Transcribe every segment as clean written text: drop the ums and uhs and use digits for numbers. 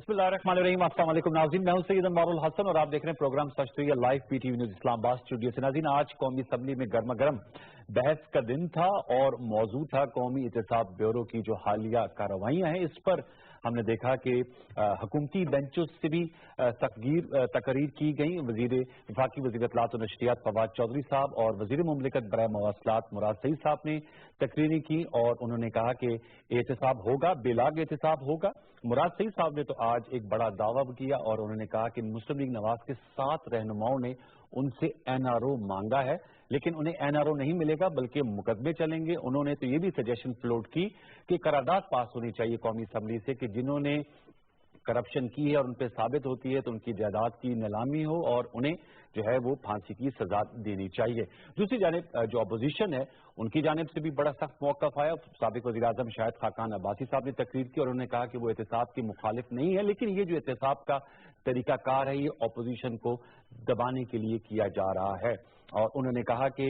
बिस्मिल्लाहिर्रहमानिर्रहीम। अस्सलाम वालेकुम नाज़रीन, मैं हूं सैयद अनवारुल हसन और आप देख रहे हैं प्रोग्राम सच तो ये live PTV news Islamabad studio से। नाज़रीन, आज कौमी असम्बली में गर्मा गर्म बहस का दिन था और मौजू था कौमी एहतसाब ब्यूरो की जो हालिया कार्रवाइयां हैं। इस पर हमने देखा कि हुकूमती बेंचों से भी तकरीर की गई। वफाकी वज़ीर इत्तलाआत और नशरियात फवाद चौधरी साहब और वज़ीर मुमलिकत बराए मवासलात मुराद सईद साहब ने तकरीरें की और उन्होंने कहा कि एहतसाब होगा, बेलाग एहतसाब होगा। मुराद सईद साहब ने तो आज एक बड़ा दावा किया और उन्होंने कहा कि मुस्लिम लीग नवाज के 7 रहनुमाओं ने उनसे एनआरओ मांगा है, लेकिन उन्हें एनआरओ नहीं मिलेगा बल्कि मुकदमे चलेंगे। उन्होंने तो ये भी सजेशन फ्लोट की कि करारदाद पास होनी चाहिए कौमी असम्बली से कि जिन्होंने करप्शन की है और उन पर साबित होती है तो उनकी जायदाद की नीलामी हो और उन्हें जो है वो फांसी की सजा देनी चाहिए। दूसरी जानिब जो अपोजिशन है उनकी जानिब से भी बड़ा सख्त मौक़िफ़ आया। साबिक़ वज़ीर आज़म शाहिद खाकान अब्बासी साहब ने तकरीर की और उन्होंने कहा कि वो एहतसाब की मुखालिफ नहीं है, लेकिन ये जो एहतसाब का तरीकाकार है ये अपोजिशन को दबाने के लिए किया जा रहा है। और उन्होंने कहा कि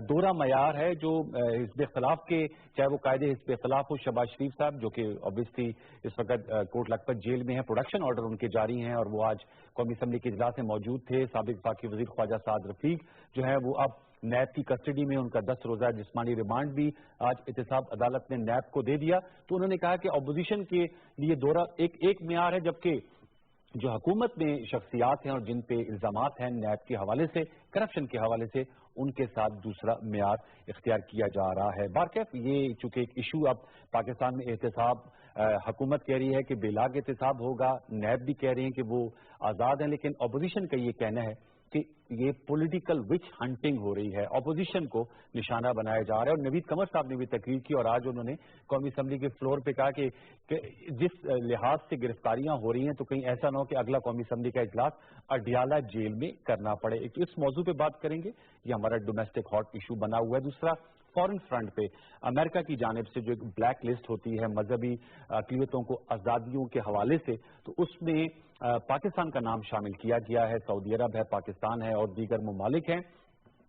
दोहरा मयार है जो हिज़्ब इख्तिलाफ के, चाहे वो कायदे हिज़्ब इख्तिलाफ हो शहबाज शरीफ साहब जो कि ऑब्वियसली इस वक्त कोट लखपत जेल में है, प्रोडक्शन ऑर्डर उनके जारी हैं और वो आज कौमी असम्बली के इजलास में मौजूद थे। साबिक़ वफाकी वज़ीर ख्वाजा साद रफीक जो है वो अब नैब की कस्टडी में, उनका 10 रोज़ा जिस्मानी रिमांड भी आज एहतसाब अदालत ने नैब को दे दिया। तो उन्होंने कहा कि अपोजिशन के लिए दोहरा एक मेयार है, जबकि जो हुकूमत में शख्सियात हैं और जिन पे इल्जामात हैं नैब के हवाले से, करप्शन के हवाले से, उनके साथ दूसरा मेयार इख्तियार किया जा रहा है। बारकैफ ये चूंकि एक इशू अब पाकिस्तान में एहतसाब, हुकूमत कह रही है कि बेलाग एहतसाब होगा, नैब भी कह रही है कि वो आज़ाद है, लेकिन अपोजिशन का ये कहना है कि ये पॉलिटिकल विच हंटिंग हो रही है, अपोजिशन को निशाना बनाया जा रहा है। और नवीद कमर साहब ने भी तकरीर की और आज उन्होंने कौमी असम्बली के फ्लोर पे कहा कि जिस लिहाज से गिरफ्तारियां हो रही हैं तो कहीं ऐसा ना हो कि अगला कौमी असम्बली का इजलास अडियाला जेल में करना पड़े। इस मौजू पे बात करेंगे, ये हमारा डोमेस्टिक हॉट इशू बना हुआ है। दूसरा, फॉरेन फ्रंट पे अमेरिका की जानिब से जो एक ब्लैक लिस्ट होती है मजहबी अक़लियतों को आज़ादियों के हवाले से, तो उसमें पाकिस्तान का नाम शामिल किया गया है। सऊदी अरब है, पाकिस्तान है और दीगर ममालिक हैं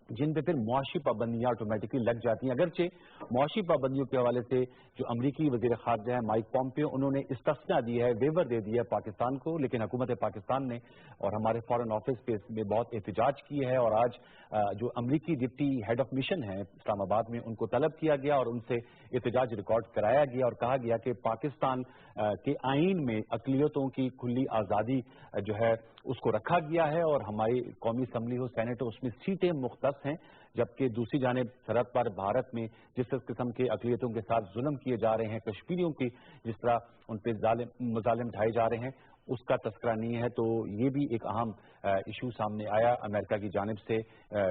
जिन पे फिर मुआशी पाबंदियां ऑटोमेटिकली लग जाती हैं। अगरचे मुआशी पाबंदियों के हवाले से जो अमरीकी वज़ीर ख़ारजा है माइक पॉम्पियो, उन्होंने इस्तिस्ना दी है, वेवर दे दिया है पाकिस्तान को, लेकिन हुकूमत पाकिस्तान ने और हमारे फॉरेन ऑफिस पे इसमें बहुत एहतजाज की है। और आज जो अमरीकी डिप्टी हेड ऑफ मिशन है इस्लामाबाद में, उनको तलब किया गया और उनसे एहतजाज रिकॉर्ड कराया गया और कहा गया कि पाकिस्तान के आइन में अक़लियतों की खुली आज़ादी जो है उसको रखा गया है और हमारी कौमी असम्बली हो, सेनेट हो, उसमें सीटें मुख्तस हैं। जबकि दूसरी जानिब सरहद पर भारत में जिस किस्म के अक़लियतों के साथ जुल्म किए जा रहे हैं, कश्मीरियों की जिस तरह उन पर मुज़ालिम ढाए जा रहे हैं, उसका तस्करा नहीं है। तो ये भी एक अहम इशू सामने आया अमेरिका की जानिब से,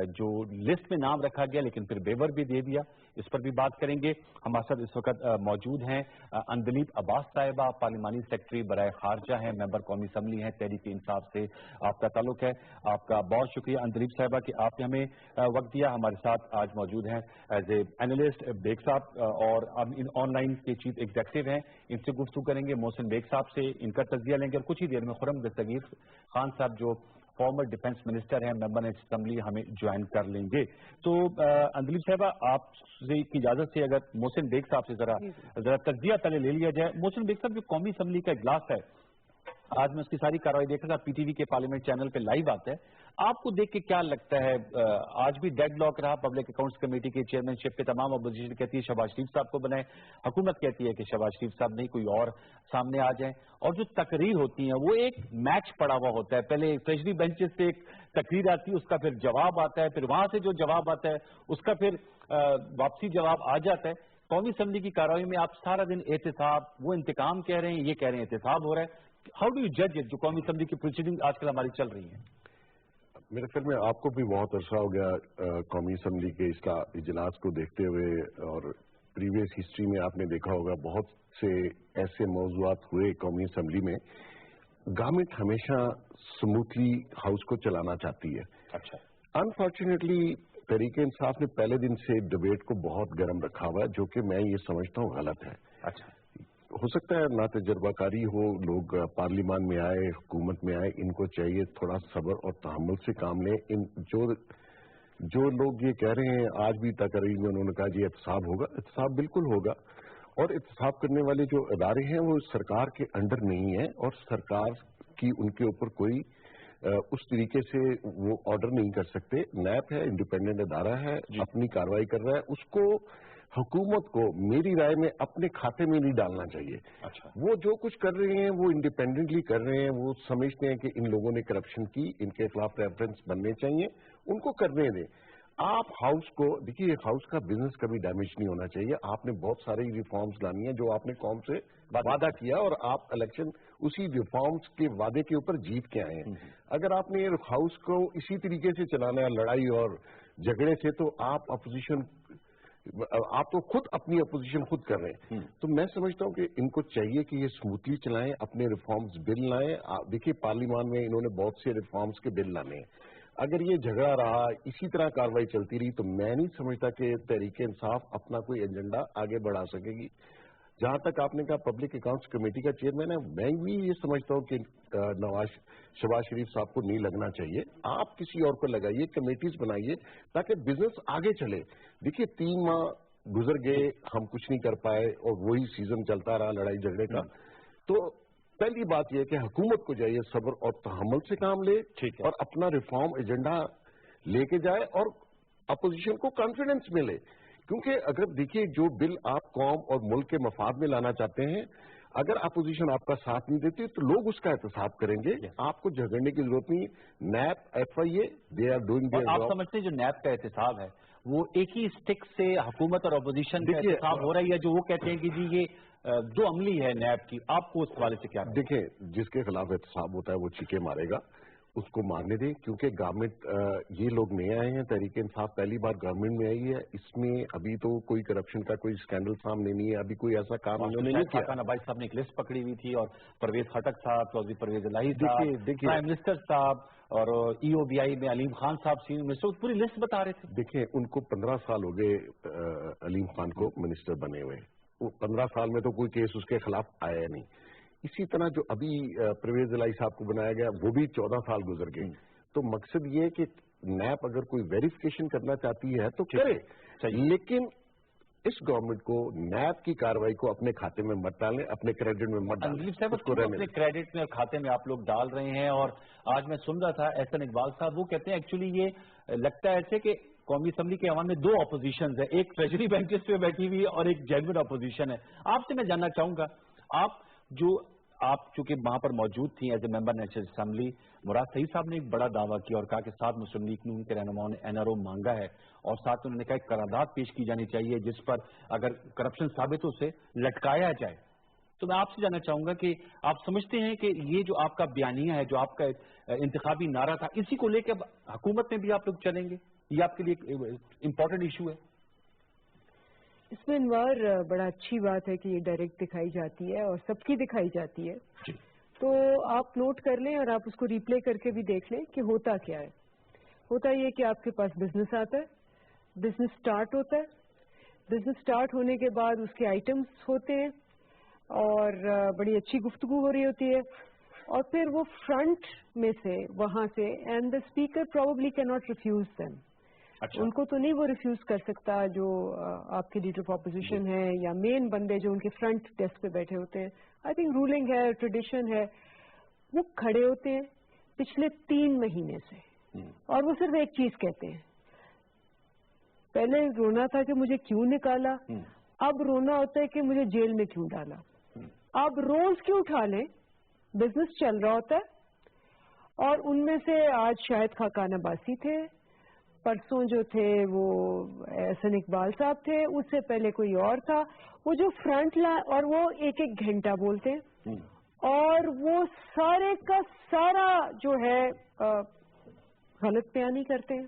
जो लिस्ट में नाम रखा गया लेकिन फिर वेवर भी दे दिया। इस पर भी बात करेंगे। हमारे साथ इस वक्त मौजूद हैं अंदलीब अब्बास साहिबा, पार्लिमानी सेक्रेटरी बराए खारजा हैं, मेंबर कौमी असम्बली हैं, तहरीक इंसाफ से आपका ताल्लुक है। आपका बहुत शुक्रिया अंदलीब साहिबा कि आपने हमें वक्त दिया। हमारे साथ आज मौजूद हैं एज ए एनालिस्ट बेग साहब और ऑनलाइन के चीफ एग्जीक्यूटिव हैं, इनसे गुफ्तगू करेंगे। मोहसिन बेग साहब से इनका तजिया लेंगे और कुछ ही देर में खुर्रम दस्तगीर खान साहब जो फॉर्मर डिफेंस मिनिस्टर हैं, मेंबर असेंबली, हमें ज्वाइन कर लेंगे। तो अंदलीब साहिबा आपसे की इजाजत से अगर मोहसिन बेग साहब से जरा तजिया पहले ले लिया जाए। मोहसिन बेग साहब, जो कौमी असम्बली का इजलास है आज मैं उसकी सारी कार्रवाई देख रहा था, पीटीवी के पार्लियामेंट चैनल पे लाइव आता है, आपको देख के क्या लगता है? आज भी डेडलॉक रहा पब्लिक अकाउंट्स कमेटी की चेयरमैनशिप पे, तमाम अपोजिशन कहती है शहबाज शरीफ साहब को बनाए, हुकूमत कहती है कि शहबाज शरीफ साहब नहीं कोई और सामने आ जाए, और जो तकरीर होती है वो एक मैच पड़ा हुआ होता है। पहले ट्रेजरी बेंचेस से एक तकरीर आती है, उसका फिर जवाब आता है, फिर वहां से जो जवाब आता है उसका फिर वापसी जवाब आ जाता है। कौमी असम्बली की कार्रवाई में आप सारा दिन एहतसाब, वो इंतकाम कह रहे हैं, ये कह रहे हैं एहतसाब हो रहा है। हाउ डू यू जज इट, जो कौमी असम्बली की प्रोसीडिंग आजकल हमारी चल रही है? मेरे ख्याल में आपको भी बहुत अरसा हो गया कौमी असम्बली के इसका इजलास को देखते हुए, और प्रीवियस हिस्ट्री में आपने देखा होगा बहुत से ऐसे मौज़ूआत हुए कौमी असम्बली में। गवर्नमेंट हमेशा स्मूथली हाउस को चलाना चाहती है। अच्छा, अनफॉर्चुनेटली तहरीक इंसाफ ने पहले दिन से डिबेट को बहुत गर्म रखा हुआ है, जो कि मैं ये समझता हूँ गलत है। अच्छा, हो सकता है ना तजर्बाकारी हो, लोग पार्लियामान में आए, हुकूमत में आए, इनको चाहिए थोड़ा सब्र और तहम्मुल से काम लें। इन जो लोग ये कह रहे हैं, आज भी तकरीर में उन्होंने कहा जी एहतसाब होगा, एहतसाब बिल्कुल होगा। اور احتساب کرنے والے جو ادارے ہیں وہ سرکار کے انڈر نہیں ہیں اور سرکار کی ان کے اوپر کوئی اس طریقے سے وہ آرڈر نہیں کر سکتے. نیب ہے, انڈیپینڈنٹ ادارہ ہے, اپنی کارروائی کر رہا ہے. اس کو حکومت کو میری رائے میں اپنے کھاتے میں نہیں ڈالنا چاہیے. اچھا, وہ جو کچھ کر رہے ہیں وہ انڈیپینڈنٹلی کر رہے ہیں. وہ سمجھتے ہیں کہ ان لوگوں نے کرپشن کی, ان کے خلاف ریفرنس بننے چاہیے, ان کو کرنے دیں. آپ ہاؤس کو دیکھیے, ہاؤس کا بزنس کبھی ڈیمیج نہیں ہونا چاہیے. آپ نے بہت ساری ریفارمز لانی ہیں جو آپ نے قوم سے وعدہ کیا اور آپ الیکشن اسی ریفارمز کے وعدے کے اوپر جیت کے آئے ہیں. اگر آپ نے ہاؤس کو اسی طریقے سے چلانا ہے لڑائی اور جھگڑے سے, تو آپ تو خود اپنی اپوزیشن خود کر رہے ہیں. تو میں سمجھتا ہوں کہ ان کو چاہیے کہ یہ اسموتھلی چلائیں, اپنے ریفارمز بل لائیں. دیکھیے پارلیمان میں انہوں نے بہت سے ریفارمز کے بل لانے ہیں. اگر یہ جھگڑا رہا, اسی طرح کاروائی چلتی رہی, تو میں نہیں سمجھتا کہ تحریک انصاف اپنا کوئی ایجنڈا آگے بڑھا سکے گی. جہاں تک آپ نے کہا پبلک اکاؤنٹس کمیٹی کا چیئرمین ہے, میں بھی یہ سمجھتا ہوں کہ شہباز شریف صاحب کو نہیں لگنا چاہیے. آپ کسی اور کو لگائیے, کمیٹیز بنائیے تاکہ بزنس آگے چلے. دیکھیے 3 ماہ گزر گئے, ہم کچھ نہیں کر پائے اور وہی سیزن چلتا رہا لڑائی جھگڑے کا. تو پہلی بات یہ ہے کہ حکومت کو چاہیے صبر اور تحمل سے کام لے اور اپنا ریفارم ایجنڈا لے کے جائے اور اپوزیشن کو کانفیڈنس ملے. کیونکہ اگر دیکھیے جو بل آپ قوم اور ملک کے مفاد میں لانا چاہتے ہیں, اگر اپوزیشن آپ کا ساتھ نہیں دیتی تو لوگ اس کا احتساب کریں گے. آپ کو جھگڑنے کی ضرورت نہیں. NAB, FIA, they are doing their job. آپ سمجھتے ہیں جو نیب کا احتساب ہے وہ ایک ہی اسٹک سے حکومت اور اپوزیشن کا احتساب ہو رہا ہے, یا جو وہ کہتے ہیں کہ جی یہ جو عملی ہے نیب کی, آپ کو اس حوالے سے کیا؟ دیکھیں, جس کے خلاف احتساب ہوتا ہے وہ چیخے مارے گا, اس کو مارنے دیں. کیونکہ گورنمنٹ, یہ لوگ نئے آئے ہیں, تحریک انصاف پہلی بار گورنمنٹ میں آئی ہے. اس میں ابھی تو کوئی کرپشن کا کوئی اسکینڈل سامنے نہیں ہے, ابھی کوئی ایسا کام انہوں نے نہیں کیا. خاقان عباس صاحب نے ایک لسٹ پکڑی ہوئی تھی, اور پرویز خٹک صاحب, چودھری پرویز الہی صاحب, پرائم منسٹر صاحب, اور EOBI میں علیم خان صاحب سینئر منسٹر, پوری لسٹ بتا رہے تھے. دیکھیں, ان کو 15 سال ہو گئے علیم خان کو منسٹر بنے ہوئے. 15 سال میں تو کوئی کیس اس کے خلاف آیا نہیں. اسی طرح جو ابھی پرویز الہی صاحب کو بنایا گیا وہ بھی 14 سال گزر گئے. تو مقصد یہ ہے کہ نیب اگر کوئی ویریفیکیشن کرنا چاہتی ہے تو کرے, لیکن اس گورنمنٹ کو نیب کی کارروائی کو اپنے کھاتے میں مت ڈالیں, اپنے کریڈٹ میں مت ڈالیں. اپنے کریڈٹ میں اور کھاتے میں آپ لوگ ڈال رہے ہیں. اور آج میں سن رہا تھا احسن اقبال صاحب, وہ کہتے ہیں ایکچولی یہ لگتا ہے ایسے کہ قومی اسمبلی کے عوام میں 2 اپوزیشنز ہیں, ایک ٹریجری بینچز پہ بیٹھی ہوئی ہے اور ایک جینوئن اپوزیشن ہے. آپ سے میں جاننا چاہوں گا, آپ چونکہ وہاں پر موجود تھیں as a member national assembly, Murad Saeed صاحب نے ایک بڑا دعویٰ کیا اور کہا کہ 7 مسلم لیگ نون کے رہنماؤں نے NRO مانگا ہے, اور ساتھ انہوں نے کہا ایک قرارداد پیش کی جانی چاہیے جس پر اگر کرپشن ثابت ہو اسے لٹکایا جائے. تو میں آپ سے جاننا چاہوں گا کہ آپ سمجھتے ہیں کہ یہ جو آپ کا بیانیہ ہے, جو آپ کا انتخابی نعرہ تھا, اسی کو لے کے حکومت میں بھی آپ لوگ چلیں گے؟ یہ آپ کے لیے امپورٹنٹ ایشو ہے؟ اس میں انوار بڑا اچھی بات ہے کہ یہ ڈائریکٹ دکھائی جاتی ہے اور سب کی دکھائی جاتی ہے. تو آپ نوٹ کر لیں اور آپ اس کو ریپلے کر کے بھی دیکھ لیں کہ ہوتا کیا ہے. ہوتا یہ کہ آپ کے پاس بزنس آتا ہے, بزنس سٹارٹ ہوتا ہے, بزنس سٹارٹ ہونے کے بعد اس کے آئٹمس ہوتے ہیں اور بڑی اچھی گفتگو ہو رہی ہوتی ہے, اور پھر وہ فرنٹ میں سے وہاں سے, اینڈ دا اسپیکر پروبیبلی کی ناٹ ریفیوز دیم. ان کو تو نہیں وہ ریفیوز کر سکتا جو آپ کے لیڈر آف اپوزیشن ہے یا مین بندے جو ان کے فرنٹ ڈیسک پہ بیٹھے ہوتے ہیں. آئی تھنک رولنگ ہے, ٹریڈیشن ہے, وہ کھڑے ہوتے ہیں پچھلے 3 مہینے سے, اور وہ صرف ایک چیز کہتے ہیں, پہلے رونا تھا کہ مجھے کیوں نکالا, اب رونا ہوتا ہے کہ مجھے جیل میں کیوں ڈالا. اب روز کیوں اٹھا لیں, بزنس چل رہا ہوتا ہے. اور ان میں سے آج شاید خاقان عباسی تھے, پرسوں جو تھے وہ احسن اقبال صاحب تھے, اس سے پہلے کوئی اور تھا. وہ جو فرنٹ لائن, اور وہ 1 گھنٹہ بولتے ہیں, اور وہ سارے کا سارا جو ہے غلط بیانی کرتے ہیں.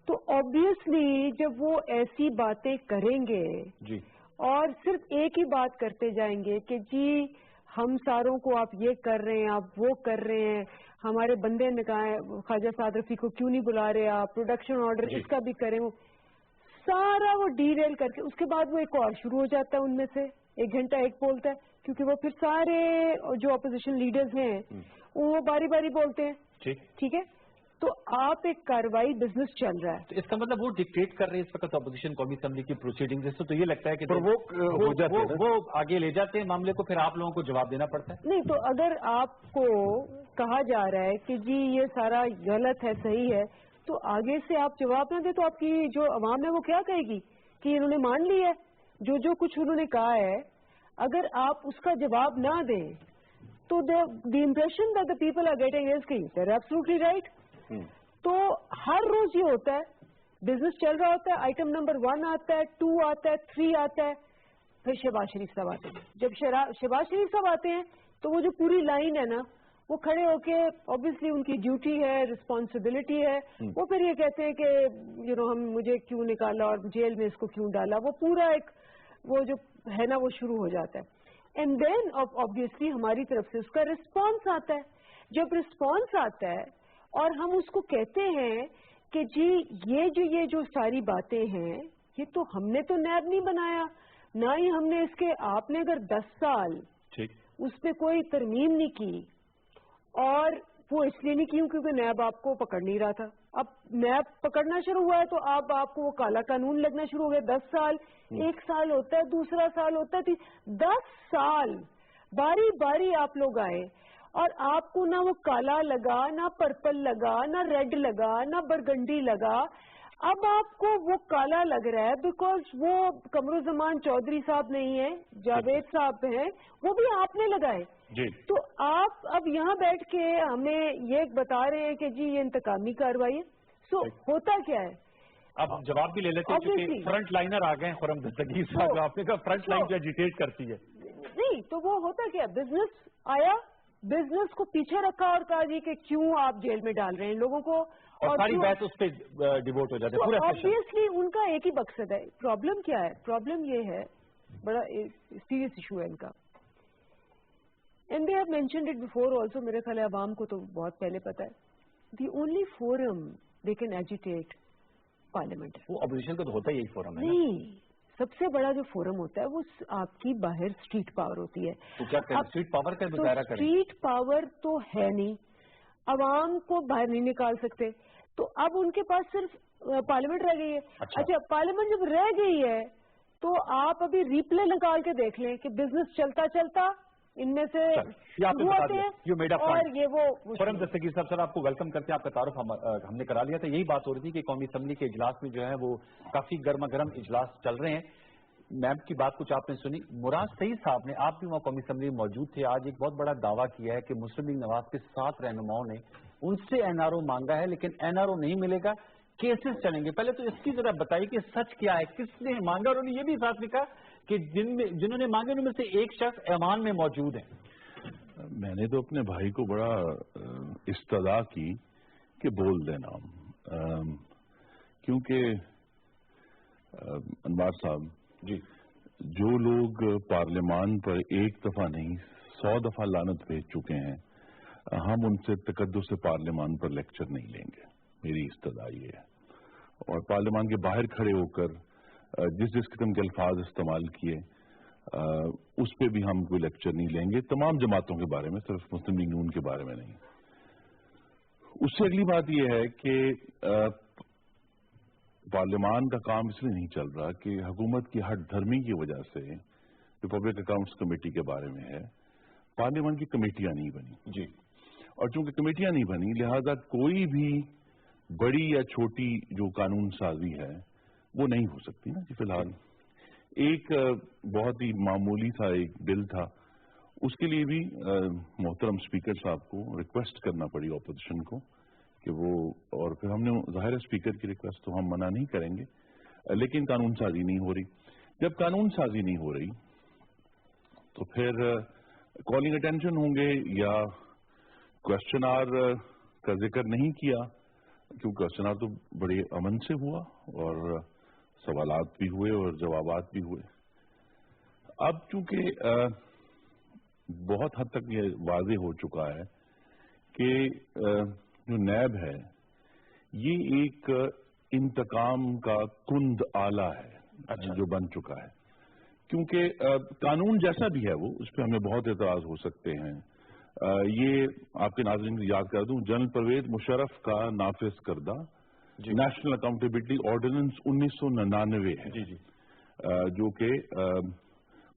تو آبویسلی جب وہ ایسی باتیں کریں گے اور صرف ایک ہی بات کرتے جائیں گے کہ جی ہم ساروں کو آپ یہ کر رہے ہیں, آپ وہ کر رہے ہیں, ہمارے بندے نے کہا ہے خواجہ سعد رفیع کو کیوں نہیں بلا رہے آپ, پروڈکشن آرڈر اس کا بھی کریں, وہ سارا وہ ڈیریل کر کے اس کے بعد وہ ایک اور شروع ہو جاتا ہے. ان میں سے 1 گھنٹہ ایک بولتا ہے, کیونکہ وہ پھر سارے جو اپوزیشن لیڈرز ہیں وہ باری باری بولتے ہیں. ٹھیک ہے, तो आप एक कार्रवाई बिजनेस चल रहा है, तो इसका मतलब वो डिक्टेट कर रहे हैं इस वक्त अपोजिशन कौमी असेंबली की प्रोसीडिंग से, तो ये लगता है कि प्रवोक हो जाते हैं ना। वो आगे ले जाते हैं मामले को, फिर आप लोगों को जवाब देना पड़ता है। नहीं तो अगर आपको कहा जा रहा है कि जी ये सारा गलत है सही है, तो आगे से आप जवाब ना दे तो आपकी जो अवाम है वो क्या कहेगी कि इन्होंने मान लिया है जो कुछ उन्होंने कहा है। अगर आप उसका जवाब ना दें तो the impression that the people are getting is कि दे आर एब्सोल्युटली राइट। तो हर रोज ये होता है, बिजनेस चल रहा होता है, आइटम नंबर 1 आता है, 2 आता है, 3 आता है, फिर शहबाज शरीफ साहब आते हैं। जब शहबाज शरीफ साहब आते हैं तो वो जो पूरी लाइन है ना, वो खड़े होके ऑब्वियसली उनकी ड्यूटी है, रिस्पॉन्सिबिलिटी है, वो फिर ये कहते हैं कि हम मुझे क्यों निकाला और जेल में इसको क्यों डाला, वो पूरा एक वो जो है ना वो शुरू हो जाता है। एंड देन ऑब्वियसली हमारी तरफ से उसका रिस्पॉन्स आता है। जब रिस्पॉन्स आता है और हम उसको कहते हैं कि जी ये जो सारी बातें हैं ये तो हमने तो नैब नहीं बनाया, ना ही हमने इसके, आपने अगर 10 साल उस पर कोई तरमीम नहीं की, और वो इसलिए नहीं की क्योंकि नैब आपको पकड़ नहीं रहा था। अब नैब पकड़ना शुरू हुआ है तो अब आपको वो काला कानून लगना शुरू हो गया। 10 साल, 1 साल होता है, दूसरा साल होता है, 10 साल बारी बारी आप लोग आए और आपको ना वो काला लगा, ना पर्पल लगा, ना रेड लगा, ना बरगंडी लगा। अब आपको वो काला लग रहा है बिकॉज वो कमरुज़्ज़मान चौधरी साहब नहीं है, जावेद साहब हैं, वो भी आपने लगाए जी। तो आप अब यहाँ बैठ के हमें ये बता रहे हैं कि जी ये इंतकामी कार्रवाई है। सो होता क्या है, अब जवाब भी ले लेते हैं क्योंकि फ्रंट लाइनर आ गए खुरम दस्तगीर साहब, आपने कहा फ्रंट लाइन जो एजिटेट करती है। नहीं तो वो होता क्या, बिजनेस आया, बिजनेस को पीछे रखा और कहा जी कि क्यों आप जेल में डाल रहे हैं लोगों को, और सारी बात उस पर डिवोट हो जाती है। ऑब्वियसली उनका एक ही मकसद है। प्रॉब्लम क्या है, प्रॉब्लम ये है, बड़ा सीरियस इशू है इनका, and they have mentioned it before also, मेरे ख्याल है अवाम को तो बहुत पहले पता है। The only forum they can agitate parliament है। वो अपोजिशन का तो होता ही यही फोरम है। नहीं, सबसे बड़ा जो फोरम होता है वो आपकी बाहर स्ट्रीट पावर होती है। तो क्या करें, स्ट्रीट पावर का मुजाहरा करें? स्ट्रीट पावर तो है नहीं, अवाम को बाहर नहीं निकाल सकते, तो अब उनके पास सिर्फ पार्लियामेंट रह गई है। अच्छा, पार्लियामेंट जब रह गई है तो आप अभी रिप्ले निकाल के देख लें कि बिजनेस चलता चलता इनमें से शुरू होते हैं और ये वो खुरम दस्तगीर साहब, सर आपको वेलकम करते हैं, आपका तारुफ हमने करा लिया था। यही बात हो रही थी कि कौमी असेंबली के इजलास में जो है वो काफी गर्मा गर्म इजलास चल रहे हैं। मैम की बात कुछ आपने सुनी, मुराद सईद साहब ने, आप भी वहाँ कौमी असेंबली में मौजूद थे, आज एक बहुत बड़ा दावा किया है कि मुस्लिम लीग नवाज के 7 रहनुमाओं ने उनसे एनआरओ मांगा है लेकिन एनआरओ नहीं मिलेगा, केसेस चलेंगे। पहले तो इसकी जरा बताइए कि सच क्या है, किसने मांगा, और उन्होंने ये भी साथ लिखा कि जिन्होंने मांगे उनमें से एक शख्स ऐवान में मौजूद है। मैंने तो अपने भाई को बड़ा इस्तदा की कि बोल देना, क्योंकि अनवार साहब जी, जो लोग पार्लियामान पर एक दफा नहीं 100 दफा लानत भेज चुके हैं, हम उनसे तकद्दुस से पार्लियामान पर लेक्चर नहीं लेंगे, मेरी इस्तदा ये है। और पार्लियामान के बाहर खड़े होकर जिस किस्म के अल्फाज इस्तेमाल किए उस पर भी हम कोई लेक्चर नहीं लेंगे, तमाम जमातों के बारे में, सिर्फ मुस्लिम लीग नून के बारे में नहीं। उससे अगली बात यह है कि पार्लियामान का काम इसलिए नहीं चल रहा कि हुकूमत की हट धर्मी की वजह से रिपब्लिक अकाउंट्स कमेटी के बारे में है, पार्लियामान की कमेटियां नहीं बनी जी, और चूंकि कमेटियां नहीं बनी लिहाजा कोई भी बड़ी या छोटी जो कानून साजी है वो नहीं हो सकती ना कि फिलहाल एक बहुत ही मामूली सा एक बिल था, उसके लिए भी मोहतरम स्पीकर साहब को रिक्वेस्ट करना पड़ी ऑपोजिशन को कि वो, और फिर हमने जाहिर है स्पीकर की रिक्वेस्ट तो हम मना नहीं करेंगे, लेकिन कानून साजी नहीं हो रही। जब कानून साजी नहीं हो रही तो फिर कॉलिंग अटेंशन होंगे या क्वेश्चन आर का जिक्र नहीं किया, क्योंकि क्वेश्चन आर तो बड़े अमन से हुआ और सवालात भी हुए और जवाबात भी हुए। अब चूंकि बहुत हद तक ये वाज़ेह हो चुका है कि जो नैब है ये एक इंतकाम का कुंद आला है, अच्छा, जो बन चुका है। क्योंकि कानून जैसा भी है वो, उस पर हमें बहुत एतराज हो सकते हैं, یہ آپ کے ناظرین کو یاد کر دوں، جنرل پرویز مشرف کا نافذ کردہ نیشنل اکاؤنٹیبلٹی آرڈیننس 1999 ہے، جو کہ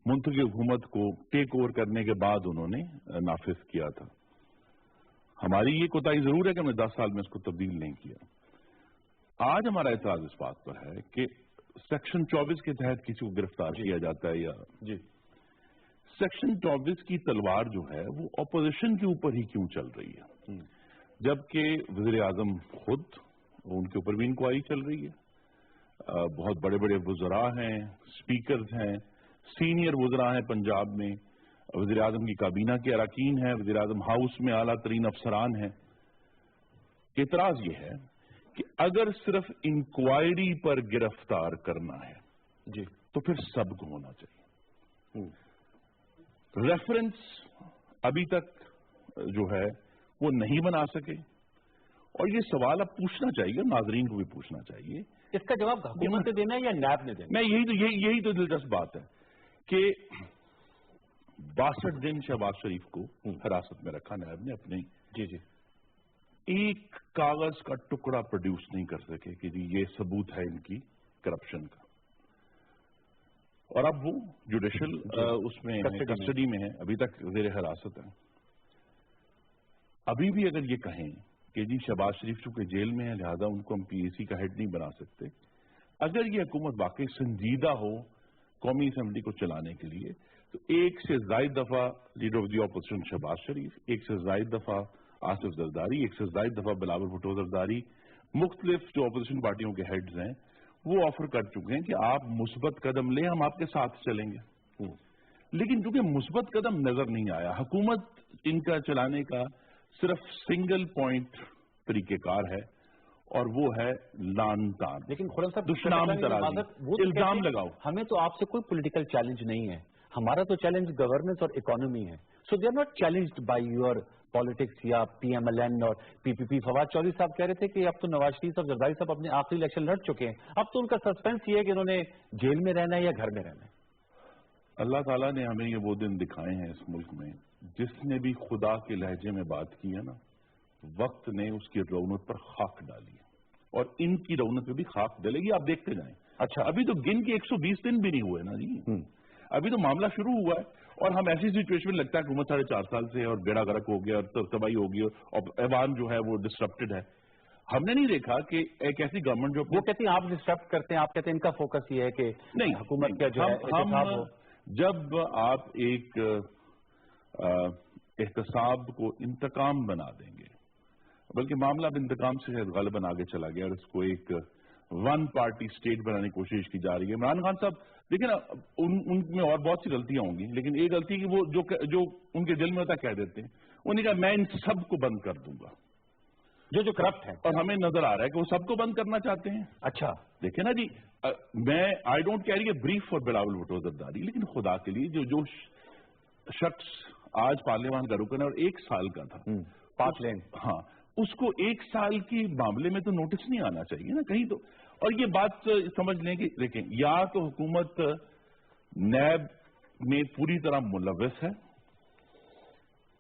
منتخب حکومت کو ٹیک اوور کرنے کے بعد انہوں نے نافذ کیا تھا۔ ہماری یہ کوتاہی ضرور ہے کہ ہم نے 10 سال میں اس کو تبدیل نہیں کیا۔ آج ہمارا اعتراض اس بات پر ہے کہ سیکشن 24 کے تحت کسی کو گرفتار کیا جاتا ہے، یا سیکشن 24 کی تلوار جو ہے وہ اپوزیشن کے اوپر ہی کیوں چل رہی ہے، جبکہ وزیر اعظم خود ان کے اوپر بھی انکوائری چل رہی ہے، بہت بڑے بڑے وزراء ہیں، سپیکرز ہیں، سینئر وزراء ہیں پنجاب میں، وزیر اعظم کی کابینہ کے اراکین ہیں، وزیر اعظم ہاؤس میں اعلیٰ ترین افسران ہیں۔ اعتراض یہ ہے کہ اگر صرف انکوائری پر گرفتار کرنا ہے تو پھر سب کو ہونا چاہیے۔ ریفرنس ابھی تک جو ہے وہ نہیں بنا سکے، اور یہ سوال اب پوچھنا چاہیے، ناظرین کو بھی پوچھنا چاہیے، اس کا جواب حکومت نے دینا ہے یا نیب نے دینا؟ میں یہی تو دلچسپ بات ہے کہ 62 دن شہباز شریف کو حراست میں رکھا نیب نے اپنے، ایک کاغذ کا ٹکڑا پروڈیوس نہیں کر سکے کہ یہ ثبوت ہے ان کی کرپشن کا، اور اب وہ جوڈیشل اس میں کسٹڈی میں ہے، ابھی تک زیر حراست ہے۔ ابھی بھی اگر یہ کہیں کہ جی شہباز شریف چونکہ جیل میں ہے لہذا ان کو ہم پی اے سی کا ہیڈ نہیں بنا سکتے، اگر یہ حکومت واقعی سنجیدہ ہو قومی اسمبلی کو چلانے کے لیے تو ایک سے زائد دفعہ leader of the opposition Shehbaz Sharif, ایک سے زائد دفعہ آصف زرداری، ایک سے زائد دفعہ بلاول بھٹو زرداری، مختلف جو اپوزیشن پارٹیوں کے ہیڈز ہیں وہ آفر کر چکے ہیں کہ آپ مثبت قدم لیں، ہم آپ کے ساتھ چلیں گے، لیکن چونکہ مثبت قدم نظر نہیں آیا، حکومت ان کا چلانے کا صرف سنگل پوائنٹ طریقہ کار ہے اور وہ ہے لان تان، لیکن خرم صاحب دشنام ترازی، الزام لگاؤ۔ ہمیں تو آپ سے کوئی پولیٹیکل چیلنج نہیں ہے، ہمارا تو چیلنج گورننس اور اکانومی ہے، so they are not challenged by your politics یا پی ایم ایل این اور پی پی پی۔ فواد چودھری صاحب کہہ رہے تھے کہ اب تو نواز شریف اور زرداری صاحب اپنے آخری الیکشن لڑ چکے ہیں، اب تو ان کا سسپینس یہ ہے کہ انہوں نے جیل میں رہنا ہے یا گھر میں رہنا ہے۔ اللہ تعالیٰ نے ہمیں یہ وہ دن دکھائے ہیں اس ملک میں، جس نے بھی خدا کے لہجے میں بات کی ہے نا، وقت نے اس کی رونق پر خاک ڈالی ہے، اور ان کی رونق پہ بھی خاک ڈلے گی، آپ دیکھتے جائیں۔ اچھا، ابھی تو گن کے 120 دن بھی نہیں ہوئے نا جی، ابھی تو معاملہ شروع ہوا ہے، اور ہم ایسی سچویشن میں لگتا ہے حکومت 4.5 سال سے اور بیڑا غرق ہو گیا اور تباہی ہو گئی اور ایوان جو ہے وہ ڈسٹرپٹڈ ہے۔ ہم نے نہیں دیکھا کہ ایک ایسی گورنمنٹ جو وہ کہتے ہیں آپ ڈسٹرپٹ کرتے ہیں، آپ کہتے ہیں ان کا فوکس یہ ہے کہ نہیں حکومت کا جو ہے احتساب ہو۔ جب آپ ایک احتساب کو انتقام بنا دیں گے، بلکہ معاملہ اب انتقام سے غالباً آگے چلا گیا اور اس کو ایک ون پارٹی اسٹیٹ بنانے کی کوشش کی جا رہی ہے۔ عمران خان صاحب دیکھیں نا، ان میں اور بہت سی غلطیاں ہوں گی، لیکن ایک غلطی کہ وہ جو ان کے دل میں ہوتا کہہ دیتے ہیں، انہوں نے کہا میں ان سب کو بند کر دوں گا جو کرپٹ ہے، اور ہمیں نظر آ رہا ہے کہ وہ سب کو بند کرنا چاہتے ہیں۔ اچھا دیکھیں نا جی، میں I don't carry a brief for Bilawal Bhutto Zardari, لیکن خدا کے لیے جو شخص آج پارلیمان کا رکن ہے اور 1 سال کا تھا، پاک لین، ہاں، اس کو 1 سال کی معاملے میں تو نوٹس نہیں آنا چاہیے نا کہیں تو۔ اور یہ بات سمجھ لیں کہ دیکھیں، یا تو حکومت نیب میں پوری طرح ملوث ہے،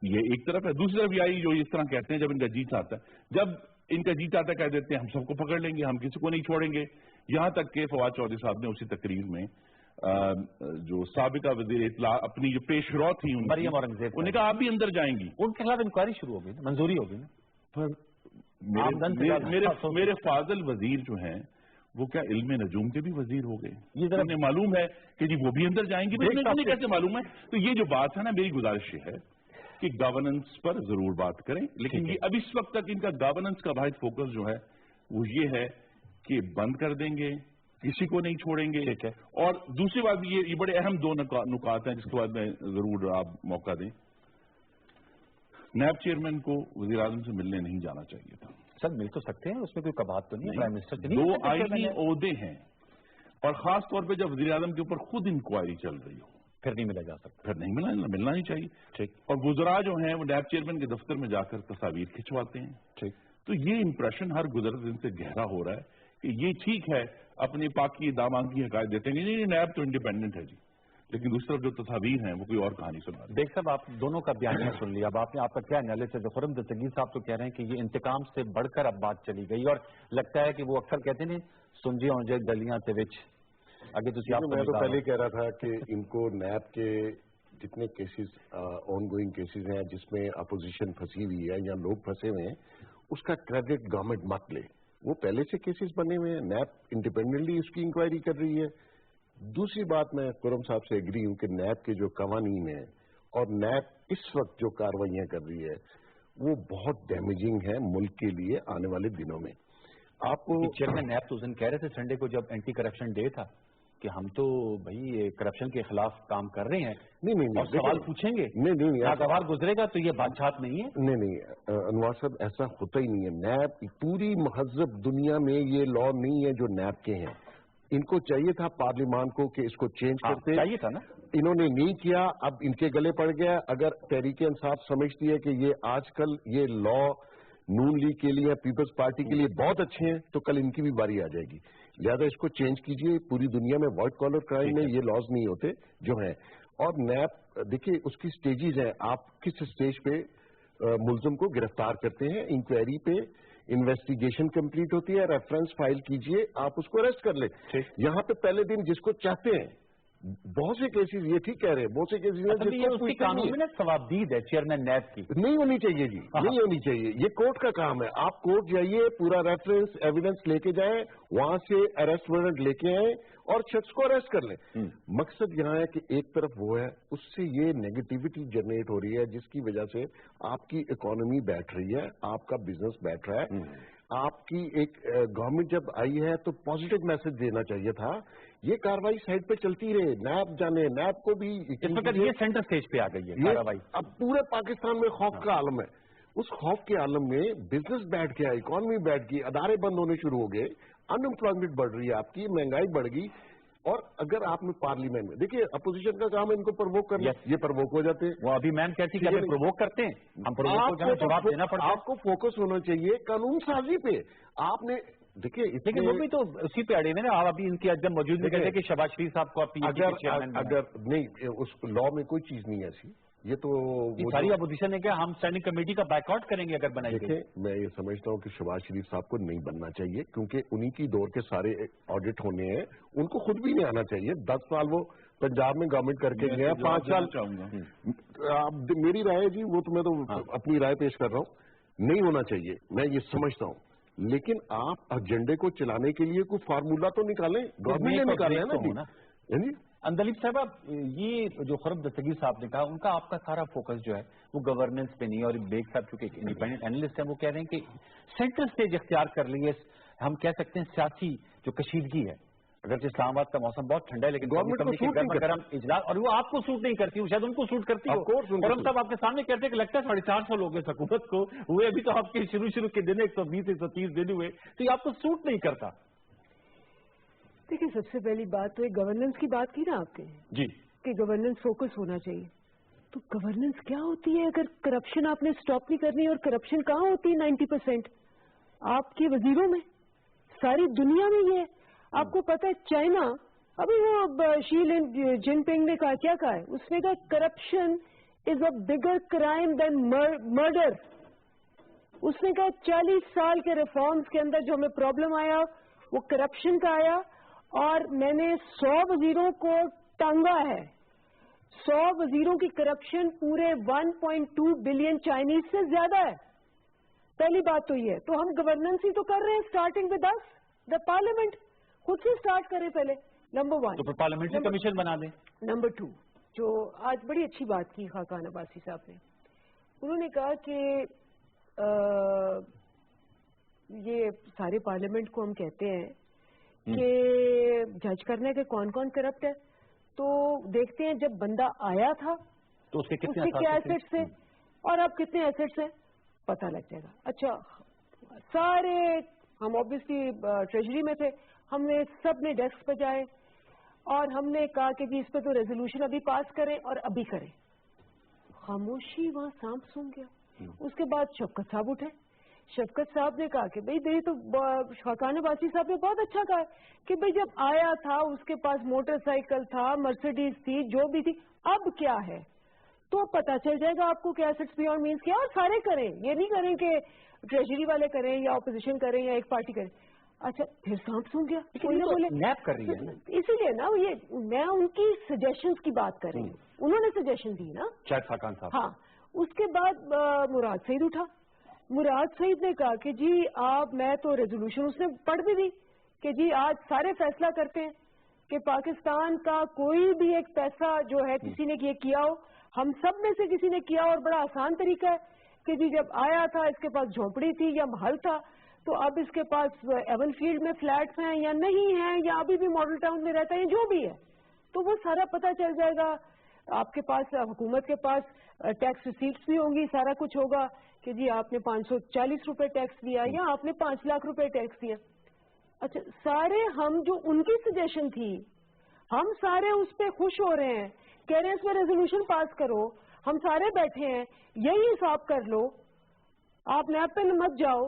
یہ ایک طرف ہے، دوسری طرف یہ جو اس طرح کہتے ہیں جب ان کا جی چاہتا ہے، جب ان کا جی چاہتا ہے کہہ دیتے ہیں ہم سب کو پکڑ لیں گے، ہم کسی کو نہیں چھوڑیں گے، یہاں تک کہ فواد چودھری صاحب نے اسی تقریر میں جو سابقہ وزیر اطلاع اپنی جو پیش رو تھی مریم اورنگزیب، انہوں نے کہا آپ بھی اندر جائیں گی، ان کے خلاف انکوائری شروع ہوگی، منظوری ہوگی نا۔ میرے فاضل وزیر جو ہیں وہ کیا علم نجوم کے بھی وزیر ہو گئے؟ یہ ذرا ہمیں معلوم ہے کہ جی وہ بھی اندر جائیں گے، کیسے معلوم ہے؟ تو یہ جو بات ہے نا، میری گزارش یہ ہے کہ گورننس پر ضرور بات کریں، لیکن یہ اب اس وقت تک ان کا گورننس کا واحد فوکس جو ہے وہ یہ ہے کہ بند کر دیں گے، کسی کو نہیں چھوڑیں گے۔ اور دوسری بات یہ بڑے اہم 2 نکات ہیں جس کے بعد میں ضرور آپ موقع دیں۔ نیب چیئرمین کو وزیر اعظم سے ملنے نہیں جانا چاہیے تھا۔ سر مل تو سکتے ہیں، اس میں کوئی کباہت تو نہیں ہے، پرائم منسٹر سے 2 آئینی عہدے ہیں، اور خاص طور پہ جب وزیر اعظم کے اوپر خود انکوائری چل رہی ہو پھر نہیں ملا جا سکتا، پھر نہیں ملنا نہیں چاہیے۔ ٹھیک، اور وزراء جو ہیں وہ نیب چیئرمین کے دفتر میں جا کر تصاویر کھنچواتے ہیں۔ ٹھیک، تو یہ امپریشن ہر گزرتے دن سے گہرا ہو رہا ہے کہ یہ ٹھیک ہے اپنی پاکی دامانگی حقائق دیتے ہیں، نہیں نیب تو انڈیپینڈنٹ ہے جی، लेकिन दूसरी तरफ जो तस्वीर हैं वो कोई और कहानी सुना रही है। देख साहब, आप दोनों का बयानिया सुन लिया। अब आपका क्या एनालिसिस है? खुर्रम दस्तगीर साहब तो कह रहे हैं कि ये इंतकाम से बढ़कर अब बात चली गई, और लगता है कि वो अक्सर कहते हैं सुंझे होंजे गलियां ते विच आगे मैं तो पहले कह रहा था कि इनको नैब के जितने केसेस ऑन गोइंग केसेस हैं जिसमें अपोजिशन फंसी हुई है या लोग फंसे हुए हैं, उसका क्रेडिट गवर्नमेंट मत ले। वो पहले से केसेस बने हुए हैं, नैब इंडिपेंडेंटली उसकी इंक्वायरी कर रही है। दूसरी बात, मैं खुर्रम साहब से एग्री हूं कि नैब के जो कवानीन है और नैब इस वक्त जो कार्रवाइयां कर रही है वो बहुत डैमेजिंग है मुल्क के लिए आने वाले दिनों में। आपको चेयरमैन नैब तो उस दिन कह रहे थे संडे को जब एंटी करप्शन डे था कि हम तो भाई ये करप्शन के खिलाफ काम कर रहे हैं। नहीं और सवाल पूछेंगे, नहीं नागवार गुजरेगा तो ये बादशाह नहीं है। नहीं अनवर साहब, ऐसा होता ही नहीं है। नैब पूरी महजब दुनिया में ये लॉ नहीं है जो नैब के हैं। इनको चाहिए था पार्लियामान को कि इसको चेंज करते, चाहिए था ना, इन्होंने नहीं किया। अब इनके गले पड़ गया। अगर तहरीक इंसाफ समझती है कि ये आजकल ये लॉ नून लीग के लिए, पीपल्स पार्टी के लिए बहुत अच्छे हैं, तो कल इनकी भी बारी आ जाएगी। लिहाजा इसको चेंज कीजिए। पूरी दुनिया में व्हाइट कॉलर क्राइम में ये लॉज नहीं होते जो हैं। और नैब देखिए उसकी स्टेजेस हैं, आप किस स्टेज पे मुलजिम को गिरफ्तार करते हैं। इंक्वायरी पे इन्वेस्टिगेशन कंप्लीट होती है, रेफरेंस फाइल कीजिए, आप उसको अरेस्ट कर ले। यहाँ पे पहले दिन जिसको चाहते हैं, बहुत से केसेस, ये ठीक कह रहे हैं, बहुत से केसेस उसकी कानून में ना सवाबदीद है चेयरमैन नैब की, नहीं होनी चाहिए जी, नहीं होनी चाहिए। ये कोर्ट का काम है। आप कोर्ट जाइए, पूरा रेफरेंस एविडेंस लेके जाएं, वहां से अरेस्ट वारंट लेके आए और शख्स को अरेस्ट कर लें। मकसद यहाँ है कि एक तरफ वो है, उससे ये नेगेटिविटी जनरेट हो रही है जिसकी वजह से आपकी इकोनॉमी बैठ रही है, आपका बिजनेस बैठ रहा है। आपकी एक गवर्नमेंट जब आई है तो पॉजिटिव मैसेज देना चाहिए था। ये कार्रवाई साइड पे चलती रहे, नैब जाने, नैब को भी ये सेंटर स्टेज पे आ गई है कार्रवाई। अब पूरे पाकिस्तान में खौफ का आलम है। उस खौफ के आलम में बिजनेस बैठ गया, इकोनॉमी बैठ गई, अदारे बंद होने शुरू हो गए, अनएम्प्लॉयमेंट बढ़ रही है आपकी, महंगाई बढ़ गई। और अगर आपने पार्लियामेंट में देखिए, अपोजिशन का काम है इनको प्रवोक करना, ये प्रवोक हो जाते हैं। वो अभी मैम कहती है प्रवोक करते हैं, हम प्रवोक को जवाब देना पड़ता है। आपको फोकस होना चाहिए कानून साजी पे। आपने देखिए, लेकिन वो भी तो उसी पे अड़े हुए ना। आप अभी इनकी अदम मौजूद में कहते हैं कि शहबाज शरीफ साहब को आप अगर नहीं, उस लॉ में कोई चीज नहीं ऐसी। ये तो सारी अपोजिशन ने क्या, हम स्टैंडिंग कमेटी का बैकआउट करेंगे अगर बनाई गई। मैं ये समझता हूँ कि शहबाज शरीफ साहब को नहीं बनना चाहिए, क्योंकि उन्हीं की दौर के सारे ऑडिट होने हैं। उनको खुद भी नहीं आना चाहिए। 10 साल वो पंजाब में गवर्नमेंट करके गए, 5 साल चाहूंगा। मेरी राय है जी, वो तो मैं तो अपनी राय पेश कर रहा हूँ, नहीं होना चाहिए, मैं ये समझता हूँ। लेकिन आप एजेंडे को चलाने के लिए कोई फार्मूला तो निकालें, गवर्नमेंट ने निकाले है ना जी। अंदलीब साहब, ये जो खुर्रम दस्तगीर साहब ने कहा, उनका आपका सारा फोकस जो है वो गवर्नेंस पे नहीं है। और बेग साहब चूंकि इंडिपेंडेंट एनालिस्ट हैं, वो कह रहे हैं कि सेंटर स्टेज इख्तियार कर ली है, हम कह सकते हैं सियासी जो कशीदगी है। अगर इस्लामाबाद का मौसम बहुत ठंडा है, लेकिन गवर्नमेंट को गर्म इजलास, और वो आपको सूट नहीं करती, वो शायद उनको सूट करती है। खुर्रम साहब आपके सामने कहते हैं कि लगता है 450 लोग इस हुकूमत को हुए, अभी तो आपके शुरू के दिन 120 130 दिन हुए, तो ये आपको सूट नहीं करता। देखिए, सबसे पहली बात तो एक गवर्नेंस की बात की ना आपने जी, कि गवर्नेंस फोकस होना चाहिए। तो गवर्नेंस क्या होती है अगर करप्शन आपने स्टॉप नहीं करनी? और करप्शन कहाँ होती है? 90% आपके वजीरों में, सारी दुनिया में ये है। आपको पता है चाइना, अभी वो अब शी जिनपिंग ने कहा, क्या कहा है उसने? कहा corruption is a bigger crime than murder. उसने कहा 40 साल के रिफॉर्म्स के अंदर जो हमें प्रॉब्लम आया वो करप्शन का आया, और मैंने 100 वजीरों को टांगा है। 100 वजीरों की करप्शन पूरे 1.2 बिलियन चाइनीज से ज्यादा है। पहली बात तो ये है। तो हम गवर्नेंस ही तो कर रहे हैं, starting with us, the parliament. खुद से स्टार्ट करें पहले, नंबर 1। तो फिर पार्लियामेंट्री कमीशन बना दें। नंबर 2, जो आज बड़ी अच्छी बात की खाकान अब्बासी साहब ने, उन्होंने कहा कि ये सारे पार्लियामेंट को हम कहते हैं कि जज करने के कौन कौन करप्ट है। तो देखते हैं जब बंदा आया था तो उसके क्या एसेट्स थे और अब कितने एसेट्स हैं, पता लग जाएगा। अच्छा, सारे हम ऑब्वियसली ट्रेजरी में थे, हमने सब ने डेस्क पे जाए और हमने कहा कि जी इस पे तो रेजोल्यूशन अभी पास करें और अभी करें। खामोशी, वहां सांप सूंघ गया। उसके बाद शौकत साहब उठे شفقت صاحب نے کہا کہ بھئی یہ تو خاقان عباسی صاحب نے بہت اچھا کہا کہ بھئی جب آیا تھا اس کے پاس موٹر سائیکل تھا, مرسیڈیز تھی, جو بھی تھی, اب کیا ہے تو پتا چل جائے گا آپ کو کہ ایسٹس بیونڈ مینس کیا. اور سارے کریں, یہ نہیں کریں کہ ٹریجری والے کریں یا اپوزیشن کریں یا ایک پارٹی کریں. اچھا پھر سانپ سونگ گیا, کوئی نہ بولے نیپ کر رہی ہے. اسی لیے نا یہ میں ان کی سجیشنز کی بات کر رہی ہوں, انہوں نے سجیشن دی نا شاہد خاقان صاحب. ہاں, اس کے بعد مراد سعید اٹھا. مراد سعید نے کہا کہ جی آپ, میں تو ریزولوشن اس نے پڑھ بھی دی کہ جی آج سارے فیصلہ کرتے ہیں کہ پاکستان کا کوئی بھی ایک پیسہ جو ہے کسی نے یہ کیا ہو, ہم سب میں سے کسی نے کیا, اور بڑا آسان طریقہ ہے کہ جی جب آیا تھا اس کے پاس جھونپڑی تھی یا محل تھا, تو اب اس کے پاس ایون فیلڈ میں فلیٹس ہیں یا نہیں ہیں, یا ابھی بھی ماڈل ٹاؤن میں رہتا ہے, جو بھی ہے, تو وہ سارا پتہ چل جائے گا. آپ کے پاس, حکومت کے پاس ٹیکس ریسیپٹس بھی ہوں گی, سارا کچھ ہوگا کہ جی آپ نے 540 روپے ٹیکس دیا یا آپ نے 5 لاکھ روپے ٹیکس دیا. اچھا سارے ہم جو ان کی سجیشن تھی, ہم سارے اس پہ خوش ہو رہے ہیں, کہہ رہے ہیں اس میں ریزولوشن پاس کرو, ہم سارے بیٹھے ہیں, یہی حساب کر لو, آپ نیب پہ مت جاؤ.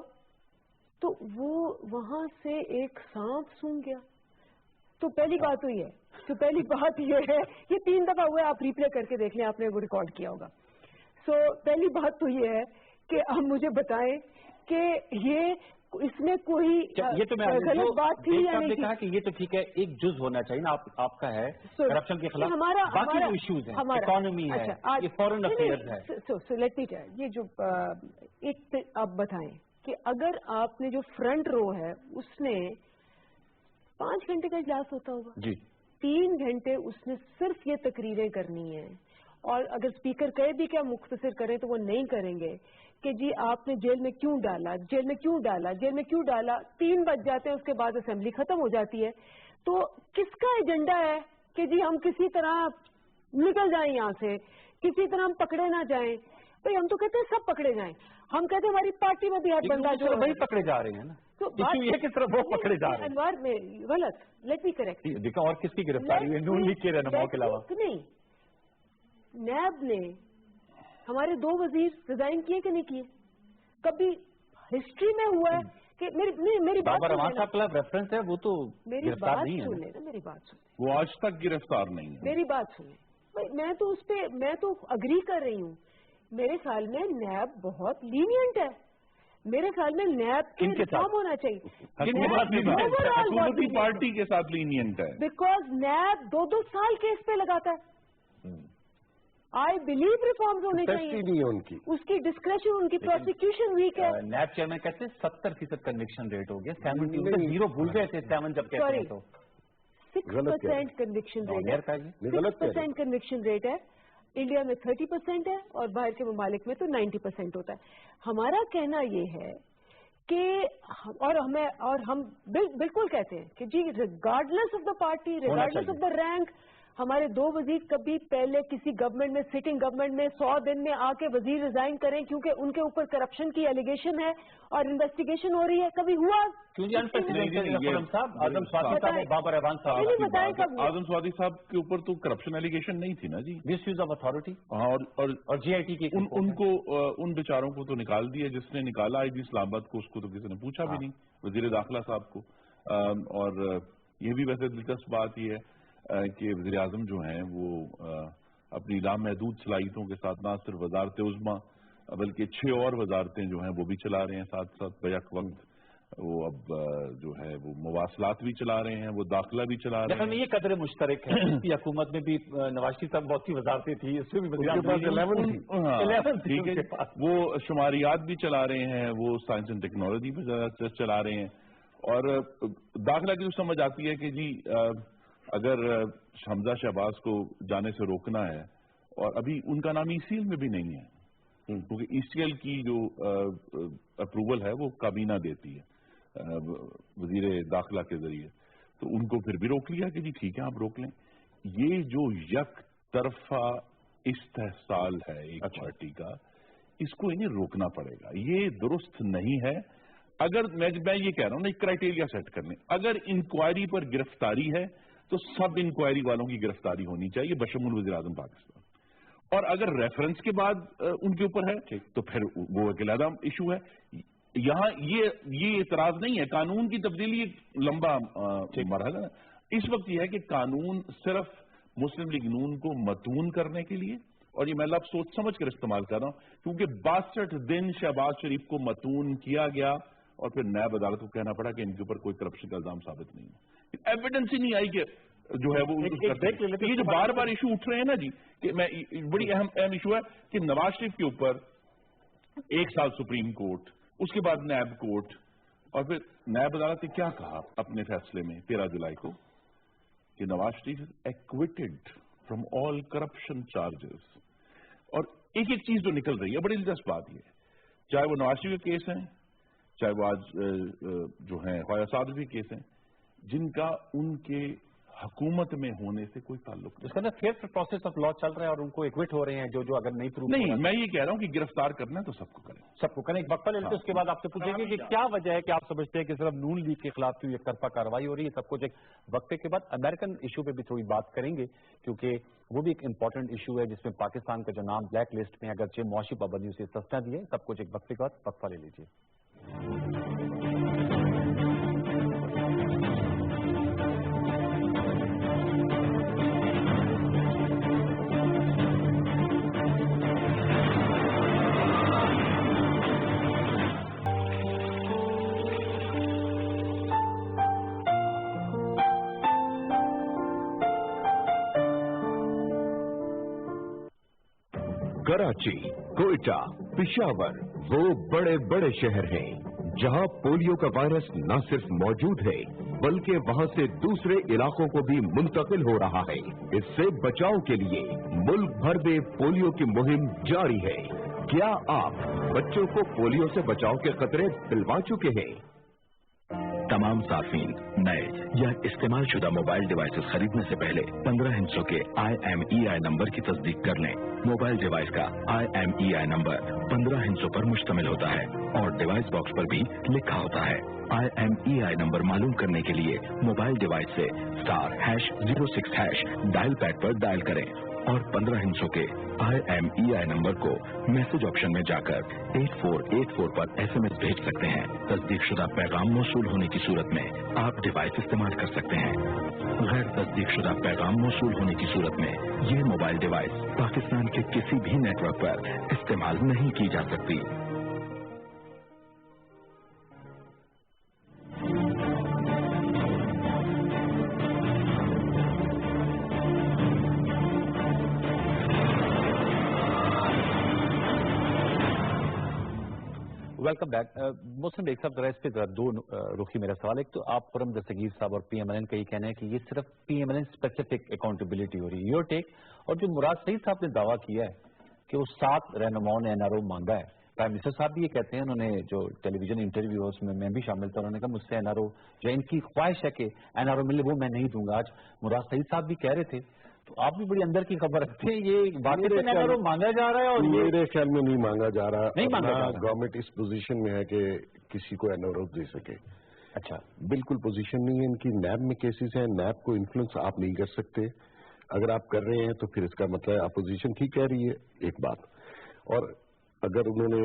تو وہ وہاں سے ایک سانپ سونگ گیا. تو پہلی بات تو یہ ہے, یہ 3 دفعہ ہوا ہے, آپ ریپلے کر کے دیکھ لیں, آپ نے وہ ریکارڈ کیا ہوگا. پہلی بات تو یہ ہے کہ آپ مجھے بتائیں کہ اس میں کوئی غلط بات تھی یا نہیں تھی. کہا کہ یہ تو ٹھیک ہے, ایک جز ہونا چاہیے نا آپ کا ہے کرپشن کے خلاف, باقی جو ایشوز ہیں, اکانومی ہے, یہ فورن افیئرز ہے. سو لیٹ می ٹیل, یہ جو ایک آپ بتائیں کہ اگر آپ نے جو فرنٹ رو ہے اس نے 5 گھنٹے کا اجلاس ہوتا ہوگا جی, 3 گھنٹے اس نے صرف یہ تقریریں کرنی ہیں, اور اگر اسپیکر کہے بھی کہ آپ مختصر کریں تو وہ نہیں کریں گے کہ جی آپ نے جیل میں کیوں ڈالا, جیل میں کیوں ڈالا, جیل میں کیوں ڈالا. 3 بج جاتے ہیں, اس کے بعد اسمبلی ختم ہو جاتی ہے. تو کس کا ایجنڈا ہے کہ جی ہم کسی طرح نکل جائیں یہاں سے, کسی طرح ہم پکڑے نہ جائیں. بھائی ہم تو کہتے ہیں سب پکڑے جائیں, ہم کہتے ہیں ہماری پارٹی میں بھی ہر بندہ جو وہی پکڑے جا رہے ہیں نا, ایشو یہ کس طرح وہ پکڑے جا رہے ہیں. انوار میں غلط, لیٹ می کریکٹ. دیکھا اور کس کی گرفتاری ہوئی, نون لیگ کے رہنماؤں کے علاوہ. نہیں, نیب نے ہمارے 2 وزیر ریزائن کیے کہ نہیں کیے؟ کبھی ہسٹری میں ہوا ہے کہ میری بابر رحمان صاحب کا ریفرنس ہے, وہ تو گرفتار نہیں ہے. میری بات سن, وہ آج تک گرفتار نہیں ہے. میری بات سنیں, میں تو اس پہ میں تو اگری کر رہی ہوں. میرے خیال میں نیب بہت لینینٹ ہے, میرے خیال میں نیب کے ریفارم ہونا چاہیے. حکومتی پارٹی کے ساتھ لینینٹ ہے, بیکاز نیب 2 سال کیس پہ لگاتا ہے. آئی بلیو ریفارمز ہونے چاہیے, اس کی ڈسکریشن, ان کی پروسیکیوشن ویک ہے. نیب چیئرمین کہتے ہیں 70% کنوکشن ریٹ ہو گیا, 0 بھول گئے تھے 7 جب کہتے ہیں تو 6% کنوکشن ریٹ ہے. 6% کنوکشن ریٹ ہے. انڈیا میں 30% ہے اور باہر کے ممالک میں تو 90% ہوتا ہے. ہمارا کہنا یہ ہے کہ اور ہم بالکل کہتے ہیں کہ جی regardless of the party, regardless of the rank, ہمارے 2 وزیر کبھی پہلے کسی گورنمنٹ میں, سٹنگ گورنمنٹ میں 100 دن میں آ کے وزیر ریزائن کریں کیونکہ ان کے اوپر کرپشن کی ایلیگیشن ہے اور انویسٹیگیشن ہو رہی ہے. کبھی ہوا اعظم سعودی صاحب کے اوپر تو کرپشن ایلیگیشن نہیں تھی نا جی, مس یوز آف اتھارٹی, اور جی آئی ٹی کی ان بیچاروں کو تو نکال دیا, جس نے نکالا آئی جی اسلام آباد کو, اس کو تو کسی نے پوچھا بھی نہیں, وزیر داخلہ صاحب کو. اور یہ بھی ویسے دلچسپ بات یہ ہے کہ وزیر اعظم جو ہیں وہ اپنی لامحدود صلاحیتوں کے ساتھ نہ صرف وزارت عظمیٰ بلکہ 6 اور وزارتیں جو ہیں وہ بھی چلا رہے ہیں ساتھ ساتھ بیک وقت. وہ اب جو ہے وہ مواصلات بھی چلا رہے ہیں, وہ داخلہ بھی چلا رہے ہیں. یہ قدر مشترک ہے, اس کی حکومت میں بھی نواز شریف صاحب بہت سی وزارتیں تھیں, اس میں بھی 11 تھی. وہ شماریات بھی چلا رہے ہیں, وہ سائنس اینڈ ٹیکنالوجی بھی چلا رہے ہیں. اور داخلہ کی تو سمجھ آتی ہے کہ جی اگر حمزہ شہباز کو جانے سے روکنا ہے, اور ابھی ان کا نام ای سی ایل میں بھی نہیں ہے کیونکہ ای سی ایل کی جو اپروول ہے وہ کابینہ دیتی ہے وزیر داخلہ کے ذریعے, تو ان کو پھر بھی روک لیا کہ جی ٹھیک ہے آپ روک لیں. یہ جو یک طرفہ استحصال ہے ایک پارٹی کا, اس کو انہیں روکنا پڑے گا. یہ درست نہیں ہے. اگر میں یہ کہہ رہا ہوں نا, ایک کرائٹیریا سیٹ کر لیں. اگر انکوائری پر گرفتاری ہے تو سب انکوائری والوں کی گرفتاری ہونی چاہیے بشمول وزیر اعظم پاکستان. اور اگر ریفرنس کے بعد ان کے اوپر ہے تو پھر وہ ایک علیحدہ ایشو ہے. یہاں یہ اعتراض نہیں ہے. قانون کی تبدیلی ایک لمبا مرحلہ ہے. اس وقت یہ ہے کہ قانون صرف مسلم لیگ نون کو متون کرنے کے لیے، اور یہ میں لفظ سوچ سمجھ کر استعمال کر رہا ہوں کیونکہ 62 دن شہباز شریف کو متون کیا گیا اور پھر نیب عدالت کو کہنا پڑا کہ ان کے اوپر کوئی کرپشن کا الزام ثابت نہیں ہے. ایویڈنس ہی نہیں آئی کہ جو ہے وہ یہ جو بار بار ایشو اٹھ رہے ہیں نا جی، کہ میں بڑی اہم ایشو ہے کہ نواز شریف کے اوپر 1 سال سپریم کورٹ، اس کے بعد نیب کورٹ، اور پھر نیب عدالت نے کیا کہا اپنے فیصلے میں 13 جولائی کو کہ Nawaz Sharif ایکویٹڈ from all corruption charges. اور ایک ایک چیز جو نکل رہی ہے، بڑی دلچسپ بات یہ ہے، چاہے وہ نواز شریف کے کیس ہیں، چاہے وہ آج جو ہیں خواجہ صادق کے کیس ہیں، جن کا ان کے حکومت میں ہونے سے کوئی تعلق نہیں. اس کا نا فیئر پروسیس آف لا چل رہا ہے اور ان کو ایکوٹ ہو رہے ہیں جو اگر نہیں پروف نہیں. میں یہ کہہ رہا ہوں کہ گرفتار کرنا ہے تو سب کو کریں، سب کو کریں. ایک وقفہ لے لیتے اس کے بعد آپ سے پوچھیں گے کہ کیا وجہ ہے کہ آپ سمجھتے ہیں کہ صرف نون لیگ کے خلاف کی ایک طرفہ کارروائی ہو رہی ہے. سب کچھ ایک وقفے کے بعد امریکن ایشو پہ بھی تھوڑی بات کریں گے کیونکہ وہ بھی ایک امپورٹنٹ ایشو ہے جس میں پاکستان کا جو نام بلیک لسٹ میں اگرچہ معاشی پابندیوں سے سستا دی ہے. سب کچھ ایک وقفے کے بعد وقفہ لے لیجیے. कराची, कोयटा, पिशावर वो बड़े बड़े शहर हैं जहां पोलियो का वायरस न सिर्फ मौजूद है बल्कि वहां से दूसरे इलाकों को भी मुंतकिल हो रहा है. इससे बचाव के लिए मुल्क भर में पोलियो की मुहिम जारी है. क्या आप बच्चों को पोलियो से बचाव के खतरे दिलवा चुके हैं? तमाम साफीन नए या इस्तेमाल शुदा मोबाइल डिवाइसेस खरीदने से पहले 15 हिस्सों के IMEI नंबर की तस्दीक कर लें. मोबाइल डिवाइस का IMEI नंबर 15 हिस्सों पर मुश्तमिल होता है और डिवाइस बॉक्स पर भी लिखा होता है. IMEI नंबर मालूम करने के लिए मोबाइल डिवाइस से *#06# डायल पैड पर डायल करें और 15 हिस्सों के IMEI नंबर को मैसेज ऑप्शन में जाकर 8484 पर SMS भेज सकते हैं. तस्दीक शुदा पैगाम मौसूल होने की सूरत में आप डिवाइस इस्तेमाल कर सकते हैं. गैर तस्दीक शुदा पैगाम मौसूल होने की सूरत में यह मोबाइल डिवाइस पाकिस्तान के किसी भी नेटवर्क पर इस्तेमाल नहीं की जा सकती. Welcome back. مسلم ایک صاحب ذرا اس پہ ذرا دو رخی میرا سوال ہے. ایک تو آپ خرم دستگیر صاحب اور PMLN کا یہ کہنا ہے کہ یہ صرف PMLN اسپیسیفک اکاؤنٹیبلٹی ہو رہی ہے. Your take. اور جو مراد سعید صاحب نے دعویٰ کیا ہے کہ وہ 7 رہنماؤں نے NRO مانگا ہے. پرائم منسٹر صاحب بھی یہ کہتے ہیں، انہوں نے جو ٹیلی ویژن انٹرویو ہے اس میں بھی شامل تھا، انہوں نے کہا مجھ سے NRO جو ان کی خواہش ہے کہ NRO ملے وہ میں نہیں دوں گا. آج مراد سعید صاحب بھی کہہ رہے تھے، تو آپ بھی بڑی اندر کی خبر رکھتے ہیں. یہ واقعی NRO مانگا جا رہا ہے اور میرے خیال میں نہیں مانگا جا رہا. نہیں مانگا جا رہا. گورنمنٹ اس پوزیشن میں ہے کہ کسی کو NRO دے سکے. اچھا بالکل پوزیشن نہیں ہے ان کی. نیب میں کیسز ہیں، نیب کو انفلوئنس آپ نہیں کر سکتے. اگر آپ کر رہے ہیں تو پھر اس کا مطلب اپوزیشن ٹھیک کہہ رہی ہے، ایک بات. اور اگر انہوں نے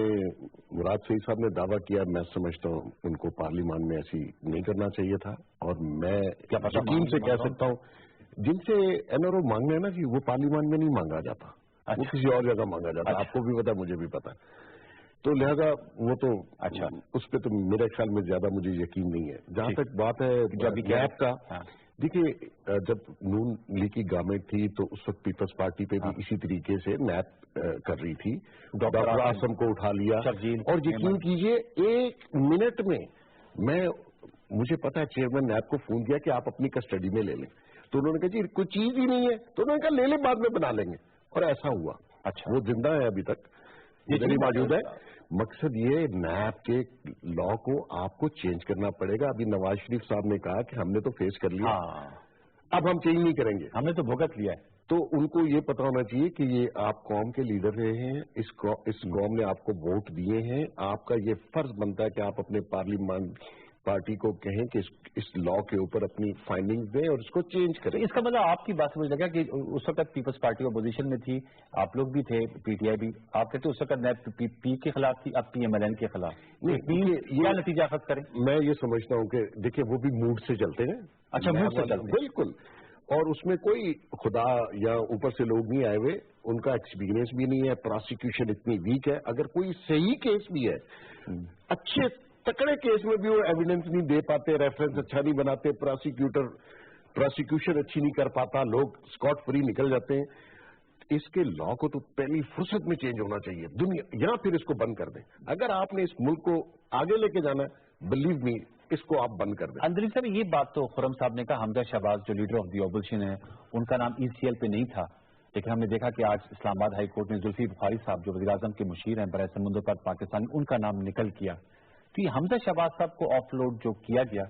مراد سعید صاحب نے دعویٰ کیا، میں سمجھتا ہوں ان کو پارلیمان میں ایسی نہیں کرنا چاہیے تھا. اور میں یقین سے کہہ سکتا ہوں جن سے NRO مانگنا ہے نا کہ وہ پارلیمان میں نہیں مانگا جاتا، وہ کسی اور جگہ مانگا جاتا. آپ کو بھی پتا، مجھے بھی پتا. تو لہذا وہ تو اچھا اس پہ تو میرے خیال میں زیادہ مجھے یقین نہیں ہے. جہاں تک بات ہے نیب کا، دیکھیے جب نون لیگ کی گورنمنٹ تھی تو اس وقت پیپلز پارٹی پہ بھی اسی طریقے سے نیب کر رہی تھی. ڈاکٹر اعظم کو اٹھا لیا اور یقین کیجئے 1 منٹ میں مجھے پتا ہے چیئرمین نیب کو فون کیا کہ آپ اپنی کسٹڈی میں لے لیں. تو انہوں نے کہا جی کوئی چیز ہی نہیں ہے، تو انہوں نے کہا لے لیں بعد میں بنا لیں گے، اور ایسا ہوا. اچھا وہ زندہ ہے ابھی تک، ادھر ہی موجود ہے. مقصد یہ نیب کے لا کو آپ کو چینج کرنا پڑے گا. ابھی نواز شریف صاحب نے کہا کہ ہم نے تو فیس کر لیا، اب ہم چینج نہیں کریں گے، ہم نے تو بھگت لیا ہے. تو ان کو یہ پتا ہونا چاہیے کہ یہ آپ قوم کے لیڈر رہے ہیں، اس قوم نے آپ کو ووٹ دیے ہیں. آپ کا یہ فرض بنتا ہے کہ آپ اپنے पार्टी को कहें कि इस लॉ के ऊपर अपनी फाइंडिंग्स दें और इसको चेंज करें। इसका मतलब आपकी बात से मुझे लगा कि उस वक्त पीपल्स पार्टी अपोजिशन में थी, आप लोग भी थे, पीटीआई भी, आप कहते उस वक्त नैब पी के खिलाफ थी, अब PMLN के खिलाफ। क्या नतीजा अखज़ करें? मैं ये समझता हूँ कि देखिए वो भी मूड से चलते हैं। अच्छा, मूड से चलते हैं, बिल्कुल। और उसमें कोई खुदा या ऊपर से लोग नहीं आए हुए, उनका एक्सपीरियंस भी नहीं है, प्रोसिक्यूशन इतनी वीक है। अगर कोई सही केस भी है, अच्छे तकड़े केस में भी वो एविडेंस नहीं दे पाते, रेफरेंस अच्छा नहीं बनाते, प्रोसिक्यूशन अच्छी नहीं कर पाता, लोग स्कॉट फ्री निकल जाते हैं। इसके लॉ को तो पहली फुर्सत में चेंज होना चाहिए दुनिया, या फिर इसको बंद कर दें। अगर आपने इस मुल्क को आगे लेके जाना है, बिलीव मी, इसको आप बंद कर दें। अंदरी साहब, ये बात तो खुर्रम साहब ने कहा, हमजा शहबाज जो लीडर ऑफ दी ऑपोजिशन है, उनका नाम ECL पे नहीं था, लेकिन हमने देखा कि आज इस्लामाबाद हाई कोर्ट में जुल्फी बुखारी साहब जो वज़ीर-ए-आज़म के मुशीर हैं बराए समुंदर पर पाकिस्तान, उनका नाम निकल किया। तो ये हमजा शहबाज साहब को ऑफलोड जो किया गया,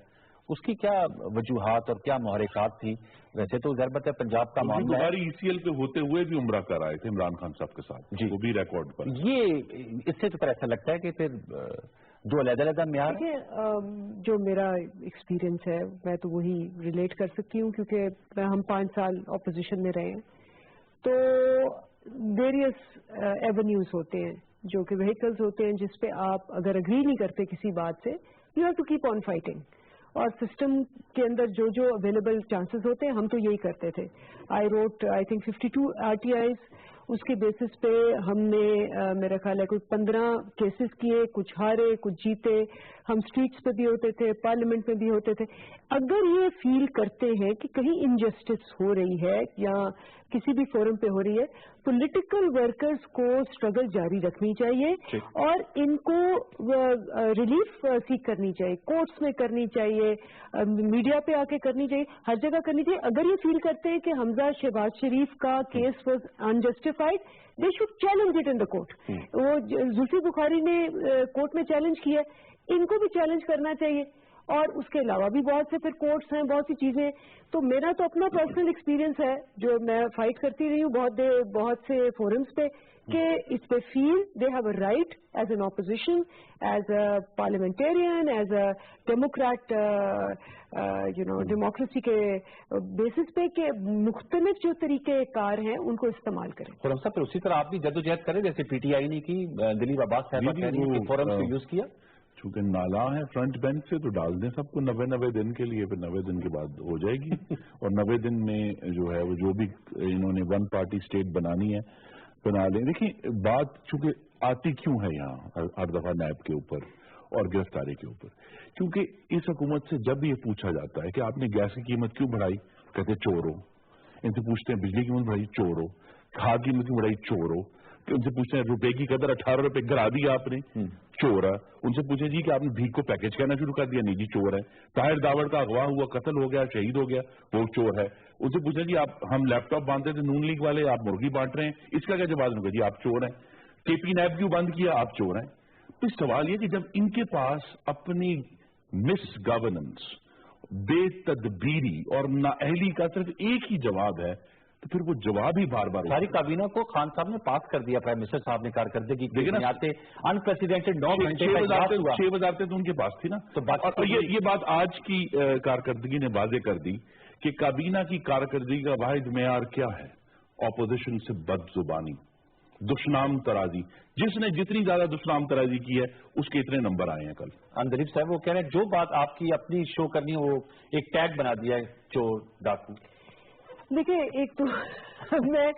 उसकी क्या वजूहात और क्या मुहरिकात थी? वैसे तो ज़रबत है पंजाब का मामला है। ECL पे होते हुए भी उम्रा कर आए थे इमरान खान साहब के साथ जी, वो भी रिकॉर्ड पर। ये इससे तो ऐसा लगता है कि फिर दो अलग-अलग म्यार। देखिए, जो मेरा एक्सपीरियंस है मैं तो वही रिलेट कर सकती हूँ, क्योंकि हम 5 साल ऑपोजिशन में रहे हैं। तो वेरियस एवेन्यूज होते हैं, जो कि व्हीकल्स होते हैं जिसपे आप अगर अग्री नहीं करते किसी बात से, you have to keep on fighting. और सिस्टम के अंदर जो जो अवेलेबल चांसेस होते हैं, हम तो यही करते थे। आई थिंक 52 RTIs, उसके बेसिस पे हमने मेरा ख्याल है कोई 15 केसेस किए, कुछ हारे कुछ जीते। हम स्ट्रीट्स पे भी होते थे, पार्लियामेंट में भी होते थे। अगर ये फील करते हैं कि कहीं इनजस्टिस हो रही है या किसी भी फोरम पे हो रही है, पॉलिटिकल वर्कर्स को स्ट्रगल जारी रखनी चाहिए और इनको रिलीफ सीख करनी चाहिए, कोर्ट्स में करनी चाहिए, मीडिया पे आके करनी चाहिए, हर जगह करनी चाहिए। अगर ये फील करते हैं कि हमजा शहबाज शरीफ का case was unjustified, they should challenge it in the court. वो जुल्फी बुखारी ने कोर्ट में चैलेंज किया, इनको भी चैलेंज करना चाहिए। और उसके अलावा भी बहुत से फिर कोर्ट्स हैं, बहुत सी चीजें। तो मेरा तो अपना पर्सनल एक्सपीरियंस है, जो मैं फाइट करती रही हूँ बहुत से फोरम्स पे, कि इस पे feel they have a right as an opposition, as a parliamentarian, as a democrat, democracy के बेसिस पे कि मुख्तलिफ जो तरीके कार हैं उनको इस्तेमाल करें। खुर्रम साहब, फिर उसी तरह आप भी जद्दोजहद करें जैसे PTI ने की, दिलीप अब्बास साहब ने फोरम को यूज किया। चूंकि नाला है फ्रंट बेंच से, तो डाल दें सबको 90 दिन के लिए, फिर 90 दिन के बाद हो जाएगी। और 90 दिन में जो है वो जो भी इन्होंने 1 पार्टी स्टेट बनानी है बना लें। देखिए, बात चूंकि आती क्यों है यहाँ हर दफा नैब के ऊपर और गिरफ्तारी के ऊपर, क्योंकि इस हुकूमत से जब ये पूछा जाता है कि आपने गैस की कीमत क्यों बढ़ाई, कहते चोर हो। इनसे पूछते हैं बिजली की कीमत बढ़ाई, चोर हो। खाद की कीमत क्यों बढ़ाई, चोर हो। उनसे पूछते हैं रुपए की कदर 18 रुपए गिरा दी आपने, चोर है। उनसे पूछे जी कि आपने भीख को पैकेज कहना शुरू कर दिया, नहीं जी चोर है। ताहिर दावड़ का अगवा हुआ, कत्ल हो गया, शहीद हो गया, वो चोर है। उनसे पूछे जी आप हम लैपटॉप बांधते थे नून लीग वाले, आप मुर्गी बांट रहे हैं, इसका क्या जवाब दूंगा, जी आप चोर हैं। KP नैब क्यों बंद किया, आप चोर हैं। तो सवाल ये कि जब इनके पास अपनी मिस गवर्नेंस, बेतदबीरी और नाअहली का सिर्फ एक ही जवाब है, तो फिर वो जवाब ही बार बार। सारी काबीना को खान साहब ने पास कर दिया, प्राइम मिनिस्टर साहब ने कारकर्दगी की बुनियाद पे अनप्रेसिडेंटेड 9 घंटे 6 वजारतें तो उनके पास थी ना। तो ये बात आज की कारकर्दगी ने वाजे कर दी कि काबीना की कारकर्दगी का वाहिद मेयार क्या है, ऑपोजिशन से बदजुबानी, दुश्मनाम तराजी। जिसने जितनी ज्यादा दुश्मनाम तराजी की है उसके इतने नंबर आए हैं कल। अंदरीफ साहब वो कह रहे हैं जो बात आपकी अपनी शो करनी है वो एक टैग बना दिया है, चोर डाकू। देखिए, एक तो मैं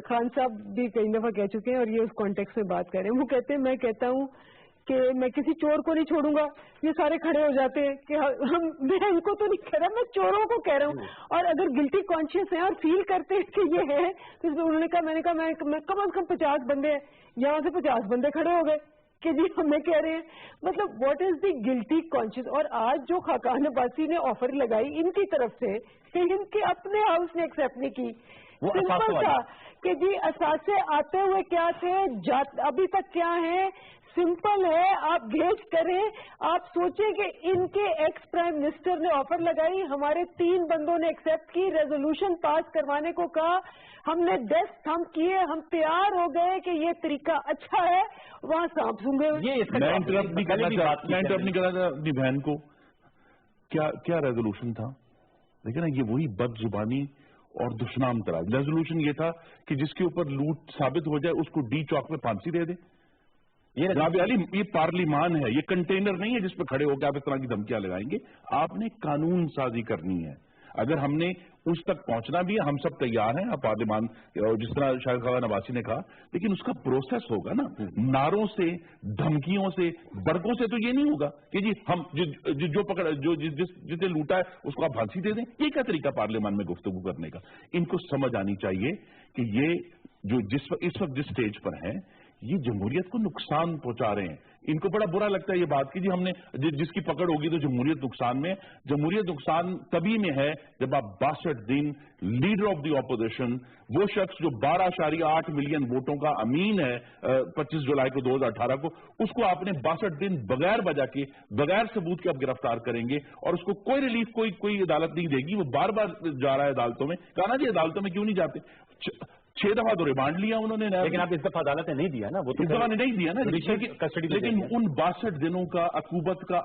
खान साहब भी कई दफा कह चुके हैं और ये उस कॉन्टेक्स्ट में बात कर रहे हैं। वो कहते हैं, मैं कहता हूँ कि मैं किसी चोर को नहीं छोड़ूंगा, ये सारे खड़े हो जाते हैं कि मैं उनको तो नहीं कह रहा, मैं चोरों को कह रहा हूँ। और अगर गिल्टी कॉन्शियस है और फील करते हैं कि ये है, तो उन्होंने कहा, मैंने कहा मैं कम से कम 50 बंदे हैं, यहाँ से 50 बंदे खड़े हो गए कि जी हमें कह रहे हैं। मतलब what is the guilty conscious. और आज जो खाकान अब्बासी ने ऑफर लगाई इनकी तरफ से, इनके अपने हाउस ने एक्सेप्ट नहीं की। सिंपल था कि जी असासे आते हुए क्या थे, अभी तक क्या है, सिंपल है। आप गेज करें, आप सोचें कि इनके एक्स प्राइम मिनिस्टर ने ऑफर लगाई, हमारे 3 बंदों ने एक्सेप्ट की, रेजोल्यूशन पास करवाने को कहा, हमने डेस्क थंब किए, हम तैयार हो गए कि ये तरीका अच्छा है, वहां सांप सूंघे। मैं इंटरप्ट नहीं करना चाहता अपनी बहन को क्या रेजोल्यूशन था? देखिए ना, ये वही बदजुबानी और दुश्मनाम तराज। रेजोल्यूशन ये था कि जिसके ऊपर लूट साबित हो जाए उसको डी चौक में फांसी दे दे। ये जनाब अली, ये पार्लिमान है, ये कंटेनर नहीं है जिस पर खड़े होकर आप इस तरह की धमकियां लगाएंगे। आपने कानून साजी करनी है। अगर हमने उस तक पहुंचना भी है, हम सब तैयार हैं। पार्लिमान जिस तरह शायद खान अब्बासी ने कहा, लेकिन उसका प्रोसेस होगा ना। नारों से, धमकियों से, बड़कों से तो ये नहीं होगा कि जी हम जो पकड़ जिसने लूटा है उसको आप फांसी दे दें। ये क्या तरीका पार्लियामान में गुफ्तगू करने का? इनको समझ आनी चाहिए कि ये जो इस वक्त जिस स्टेज पर है, ये जमहूरियत को नुकसान पहुंचा रहे हैं। इनको बड़ा बुरा लगता है ये बात कि जी हमने जिसकी पकड़ होगी तो जमहूरियत नुकसान में। जमहूरियत नुकसान तभी में है जब आप 62 दिन लीडर ऑफ द ऑपोजिशन, वो शख्स जो 12.8 मिलियन वोटों का अमीन है 25 जुलाई को 2018 को, उसको आपने 62 दिन बगैर वजह के, बगैर सबूत के आप गिरफ्तार करेंगे और उसको कोई रिलीफ कोई अदालत नहीं देगी। वो बार बार जा रहा है अदालतों में। कहा ना जी अदालतों में क्यों नहीं जाते? 6 दफा तो रिमांड लिया उन्होंने, लेकिन आप इस दफा अदालत ने नहीं दिया ना, वो तो इस दफा ने नहीं दिया ना कस्टडी। लेकिन उन 62 दिनों का अकूबत का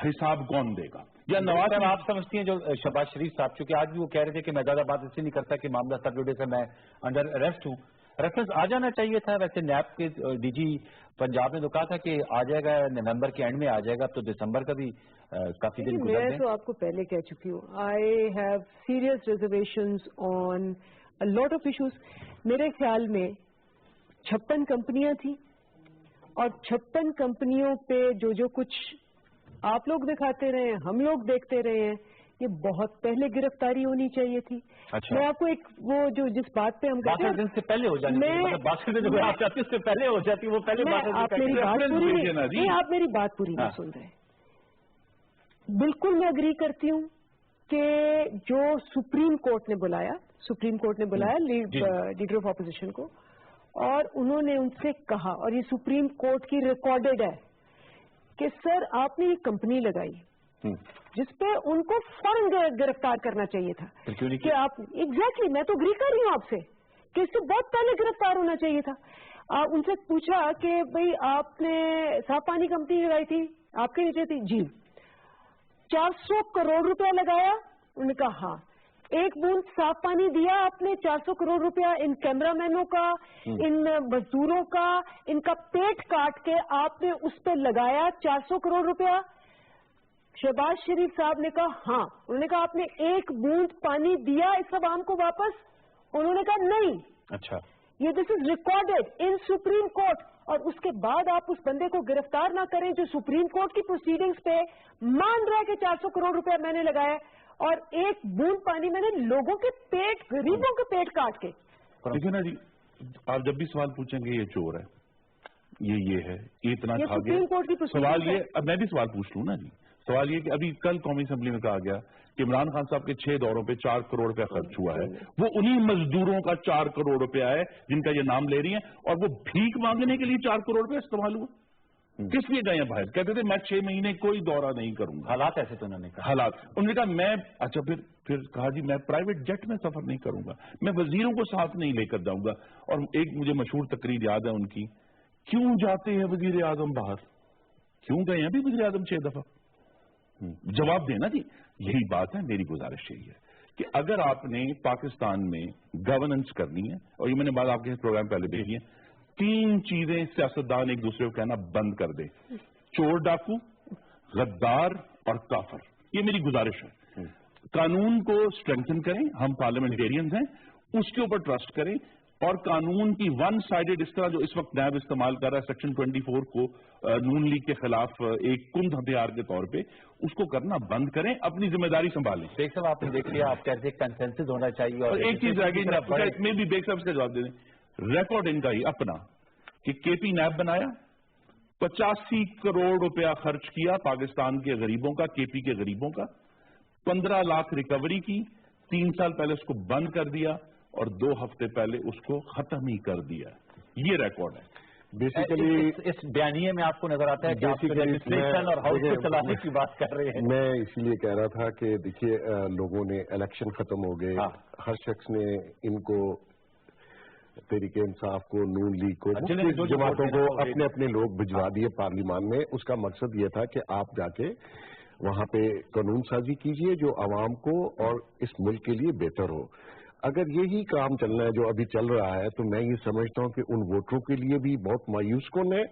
हिसाब कौन देगा? या नवाज साहब आप समझती हैं जो शहबाज शरीफ साहब, चूंकि आज भी वो कह रहे थे कि मैं ज्यादा बात इसलिए नहीं करता कि मामला सब जुड़े से मैं अंडर अरेस्ट हूँ, रेफरेंस आ जाना चाहिए था। वैसे नैब के डीजी पंजाब ने तो कहा था कि आ जाएगा, नवंबर के एंड में आ जाएगा, तो दिसंबर का भी काफी दिन गुजर गए। मैं तो आपको पहले कह चुकी हूँ, I have serious reservations on a lot of issues। मेरे ख्याल में 56 कंपनियां थी और 56 कंपनियों पे जो कुछ आप लोग दिखाते रहे हैं, हम लोग देखते रहे हैं, ये बहुत पहले गिरफ्तारी होनी चाहिए थी। अच्छा। मैं आपको एक वो जो जिस बात पे हम कहते हैं, 62 दिन से पहले हो जाती है, मतलब 62 दिन आप चाहते उससे पहले हो जाती, वो पहले आप मेरी बात पूरी नहीं, आप मेरी बात पूरी नहीं सुन रहे। बिल्कुल मैं अग्री करती हूँ कि जो सुप्रीम कोर्ट ने बुलाया लीडर ऑफ ऑपोजिशन को, और उन्होंने उनसे कहा, और ये सुप्रीम कोर्ट की रिकॉर्डेड है, कि सर आपने ये कंपनी लगाई जिसपे उनको फौरन गिरफ्तार करना चाहिए था। कि आप एग्जैक्टली मैं तो अग्री कर रही हूँ आपसे कि इससे बहुत पहले गिरफ्तार होना चाहिए था। उनसे पूछा कि भाई आपने साफ पानी कंपनी लगाई थी, आपके नीचे थी जी, 400 करोड़ रुपया लगाया? उन्होंने कहा हाँ। एक बूंद साफ पानी दिया आपने? 400 करोड़ रुपया इन कैमरामैनों का, इन मजदूरों का, इनका पेट काट के आपने उस पर लगाया 400 करोड़ रुपया? शहबाज शरीफ साहब ने कहा हाँ। उन्होंने कहा आपने एक बूंद पानी दिया इस आवाम को वापस? उन्होंने कहा नहीं। अच्छा, ये this is recorded in supreme court. और उसके बाद आप उस बंदे को गिरफ्तार ना करें जो सुप्रीम कोर्ट की प्रोसीडिंग्स पे मान रहा है कि 400 करोड़ रुपया मैंने लगाया और एक बूंद पानी मैंने लोगों के पेट, गरीबों के पेट काट के। देखिए ना जी, आप जब भी सवाल पूछेंगे ये चोर है, ये है, ये इतना खा गया, सवाल ये, अब मैं भी सवाल पूछ लूं ना जी। सवाल ये कि अभी कल कौमी असेंबली में कहा गया कि इमरान खान साहब के 6 दौरों पे 4 करोड़ रुपया खर्च हुआ है। वो उन्हीं मजदूरों का 4 करोड़ रुपया है जिनका ये नाम ले रही हैं, और वो भीख मांगने के लिए 4 करोड़ रुपया इस्तेमाल हुआ। किस लिए गए हैं बाहर? कहते थे मैं 6 महीने कोई दौरा नहीं करूंगा। हालात ऐसे तो उन्होंने कहा। हालात, उन्होंने कहा मैं, अच्छा फिर कहा जी मैं प्राइवेट जेट में सफर नहीं करूंगा, मैं वजीरों को साथ नहीं लेकर जाऊंगा। और एक मुझे मशहूर तकरीर याद है उनकी, क्यों जाते हैं वजीर आजम बाहर? क्यों गए हैं अभी वजीर आजम 6 दफा? जवाब देना जी। यही बात है, मेरी गुजारिश यही है कि अगर आपने पाकिस्तान में गवर्नेंस करनी है, और ये मैंने बात आपके प्रोग्राम पहले देखी है, 3 चीजें सियासतदान एक दूसरे को कहना बंद कर दे: चोर डाकू, गद्दार और काफर। ये मेरी गुजारिश है। कानून को स्ट्रेंथन करें, हम पार्लियामेंटेरियंस हैं, उसके ऊपर ट्रस्ट करें, और कानून की वन साइडेड, इस तरह जो इस वक्त नैब इस्तेमाल कर रहा है सेक्शन 24 को नून लीग के खिलाफ एक कुंद हथियार के तौर पे, उसको करना बंद करें, अपनी जिम्मेदारी संभालें। बेग साहब आपने देख लिया, आप कहते हैं कंसेंसस होना चाहिए, और एक चीज रह गई, मैं भी बेग साहब का जवाब दे दें। रिकॉर्ड इनका ही अपना कि केपी नैब बनाया, 85 करोड़ रुपया खर्च किया पाकिस्तान के गरीबों का, केपी के गरीबों का, 15 लाख रिकवरी की, 3 साल पहले उसको बंद कर दिया, और 2 हफ्ते पहले उसको खत्म ही कर दिया। ये रिकॉर्ड है। बेसिकली इस बयानिए में आपको नजर आता है कि आप लेजिस्लेशन और हाउस को चलाने की बात कर रहे हैं। मैं इसीलिए कह रहा था कि देखिए, लोगों ने इलेक्शन खत्म हो गए, हर शख्स ने इनको, तहरीक इंसाफ को, नून लीग को, जमातों को अपने अपने लोग भिजवा दिए पार्लियामान में। उसका मकसद ये था कि आप जाके वहाँ पे कानून साजी कीजिए जो आवाम को और इस मुल्क के लिए बेहतर हो। अगर यही काम चलना है जो अभी चल रहा है तो मैं ये समझता हूँ कि उन वोटरों के लिए भी बहुत मायूस कौन है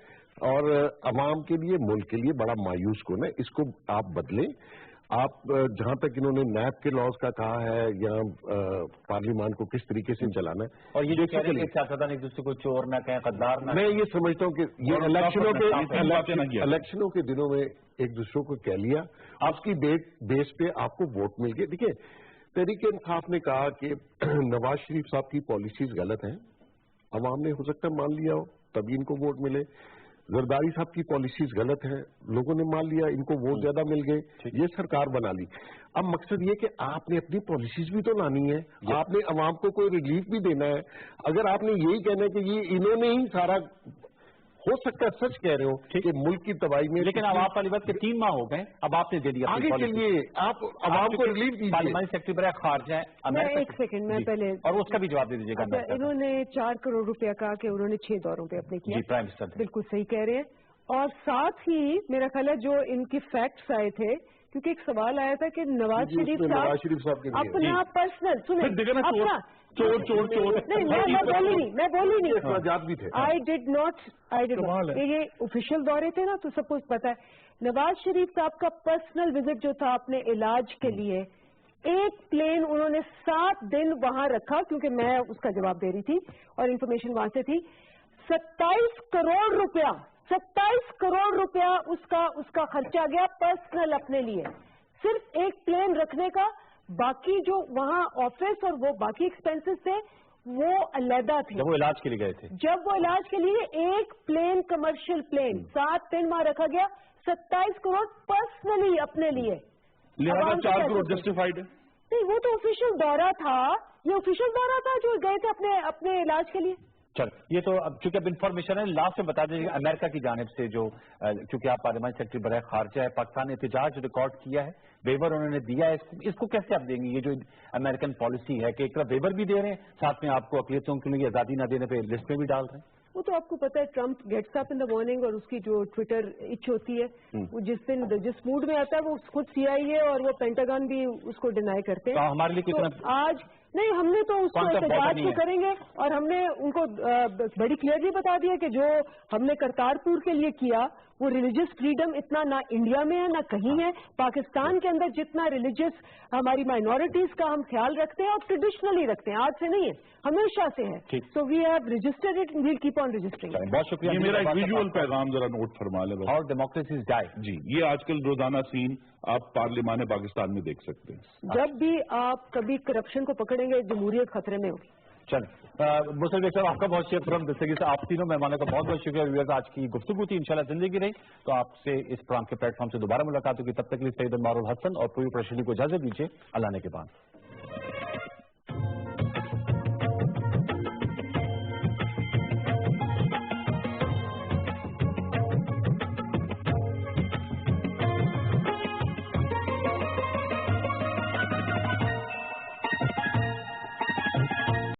और अवाम के लिए, मुल्क के लिए बड़ा मायूस कौन है। इसको आप बदलें। आप जहां तक इन्होंने नैब के लॉज का कहा है या पार्लियामान को किस तरीके से चलाना है, और ये जो कह रहे हैं कि सियासतदान एक दूसरे को चोर ना कहें, गद्दार ना, मैं ये समझता हूँ कि ये इलेक्शनों के दिनों में एक दूसरे को कह लिया, आपकी बेस पे आपको वोट मिल गए। देखिए, तहरीक इंसाफ ने कहा कि नवाज शरीफ साहब की पॉलिसीज गलत हैं, अवाम ने हो सकता है मान लिया हो तभी इनको वोट मिले। जरदारी साहब की पॉलिसीज गलत है, लोगों ने मान लिया, इनको वोट ज्यादा मिल गए, ये सरकार बना ली। अब मकसद ये कि आपने अपनी पॉलिसीज भी तो लानी है, आपने अवाम को कोई रिलीफ भी देना है। अगर आपने यही कहना है कि ये इन्होंने ही सारा, हो सकता है सच कह रहे हो कि मुल्क की तबाही में, लेकिन अब आप वाली बात के 3 माह हो गए, अब आपने दे दिया आगे के लिए आप अवाम को रिलीफ दीजिए। पार्लियामानी सेक्रेटरी बरए खारजा है, मैं एक सेकंड, मैं पहले और उसका भी जवाब दे दीजिएगा। इन्होंने 4 करोड़ रुपया कहा कि उन्होंने 6 दौरों पे अपने किया। प्राइम मिनिस्टर बिल्कुल सही कह रहे हैं। और साथ ही मेरा ख्याल है जो इनकी फैक्ट्स आए थे, क्योंकि एक सवाल आया था कि नवाज शरीफ साहब अपना पर्सनल सुने अपना चोर चोर चोर नहीं, मैं बोली नहीं आजाद भी थे। आई डिड नॉट ये ऑफिशियल दौरे थे ना, तो सबको पता है। नवाज शरीफ साहब का पर्सनल विजिट जो था अपने इलाज के लिए, एक प्लेन उन्होंने 7 दिन वहां रखा, क्योंकि मैं उसका जवाब दे रही थी और इन्फॉर्मेशन वहां से थी। 27 करोड़ रुपया उसका खर्चा गया पर्सनल अपने लिए, सिर्फ एक प्लेन रखने का। बाकी जो वहाँ ऑफिस और वो बाकी एक्सपेंसेस थे वो अलहदा थे। जब वो इलाज के लिए गए थे, जब वो इलाज के लिए एक प्लेन, कमर्शियल प्लेन 7 दिन वहाँ रखा गया, 27 करोड़ पर्सनली अपने लिए। लिहाजा 4 करोड़ जस्टिफाइड है। नहीं, वो तो ऑफिशियल दौरा था, ये ऑफिशियल दौरा था जो गए थे अपने इलाज के लिए। चल, ये तो अब चूंकि अब इन्फॉर्मेशन है, लास्ट में बता दीजिए अमेरिका की जानिब से जो, क्योंकि आप पार्लियामानी सेक्रेटरी बरए खारजा है, पाकिस्तान ने एहतजाज रिकॉर्ड किया है, वेवर उन्होंने दिया है, इसको कैसे आप देंगे? ये जो अमेरिकन पॉलिसी है कि एक तरफ वेवर भी दे रहे हैं, साथ में आपको अक़लियतों के लिए आज़ादी न देने पर लिस्ट में भी डाल रहे हैं। वो तो आपको पता है, Trump gets up in the morning और उसकी जो ट्विटर इच होती है, वो जिस मूड में आता है वो खुद CIA और वो पेंटागन भी उसको डिनाई करते हैं। तो हमारे लिए तो आज नहीं, हमने तो उसको एहतजाज को करेंगे और हमने उनको बड़ी क्लियरली बता दिया कि जो हमने करतारपुर के लिए किया वो रिलीजियस फ्रीडम इतना ना इंडिया में है ना कहीं है। पाकिस्तान के अंदर जितना रिलीजियस हमारी माइनॉरिटीज का हम ख्याल रखते हैं और ट्रेडिशनली रखते हैं, आज से नहीं है, हमेशा से है। So we have registered it, we will keep on registering. बहुत शुक्रिया। ये मेरा एक विजुअल पैगाम जरा नोट फरमा ले। और डेमोक्रेसी डाई जी, ये आजकल रोजाना सीन आप पार्लियामान पाकिस्तान में देख सकते हैं। जब भी आप कभी करप्शन को पकड़ेंगे, जमहूरियत खतरे में होगी। चल, मुसलमान साहब आपका बहुत शुक्रिया, प्रोग्राम दस्तगी से आप तीनों मेहमानों का बहुत बहुत शुक्रिया। व्यूअर्स, आज की गुफ्तगू थी, इंशाल्लाह जिंदगी रही तो आपसे इस प्रोग्राम के प्लेटफॉर्म से दोबारा मुलाकात होगी। तब तक के लिए सैयद मारुल हसन और पूरी प्रशनी को इजाजत दीजिए। अल्लाह ने के बाद।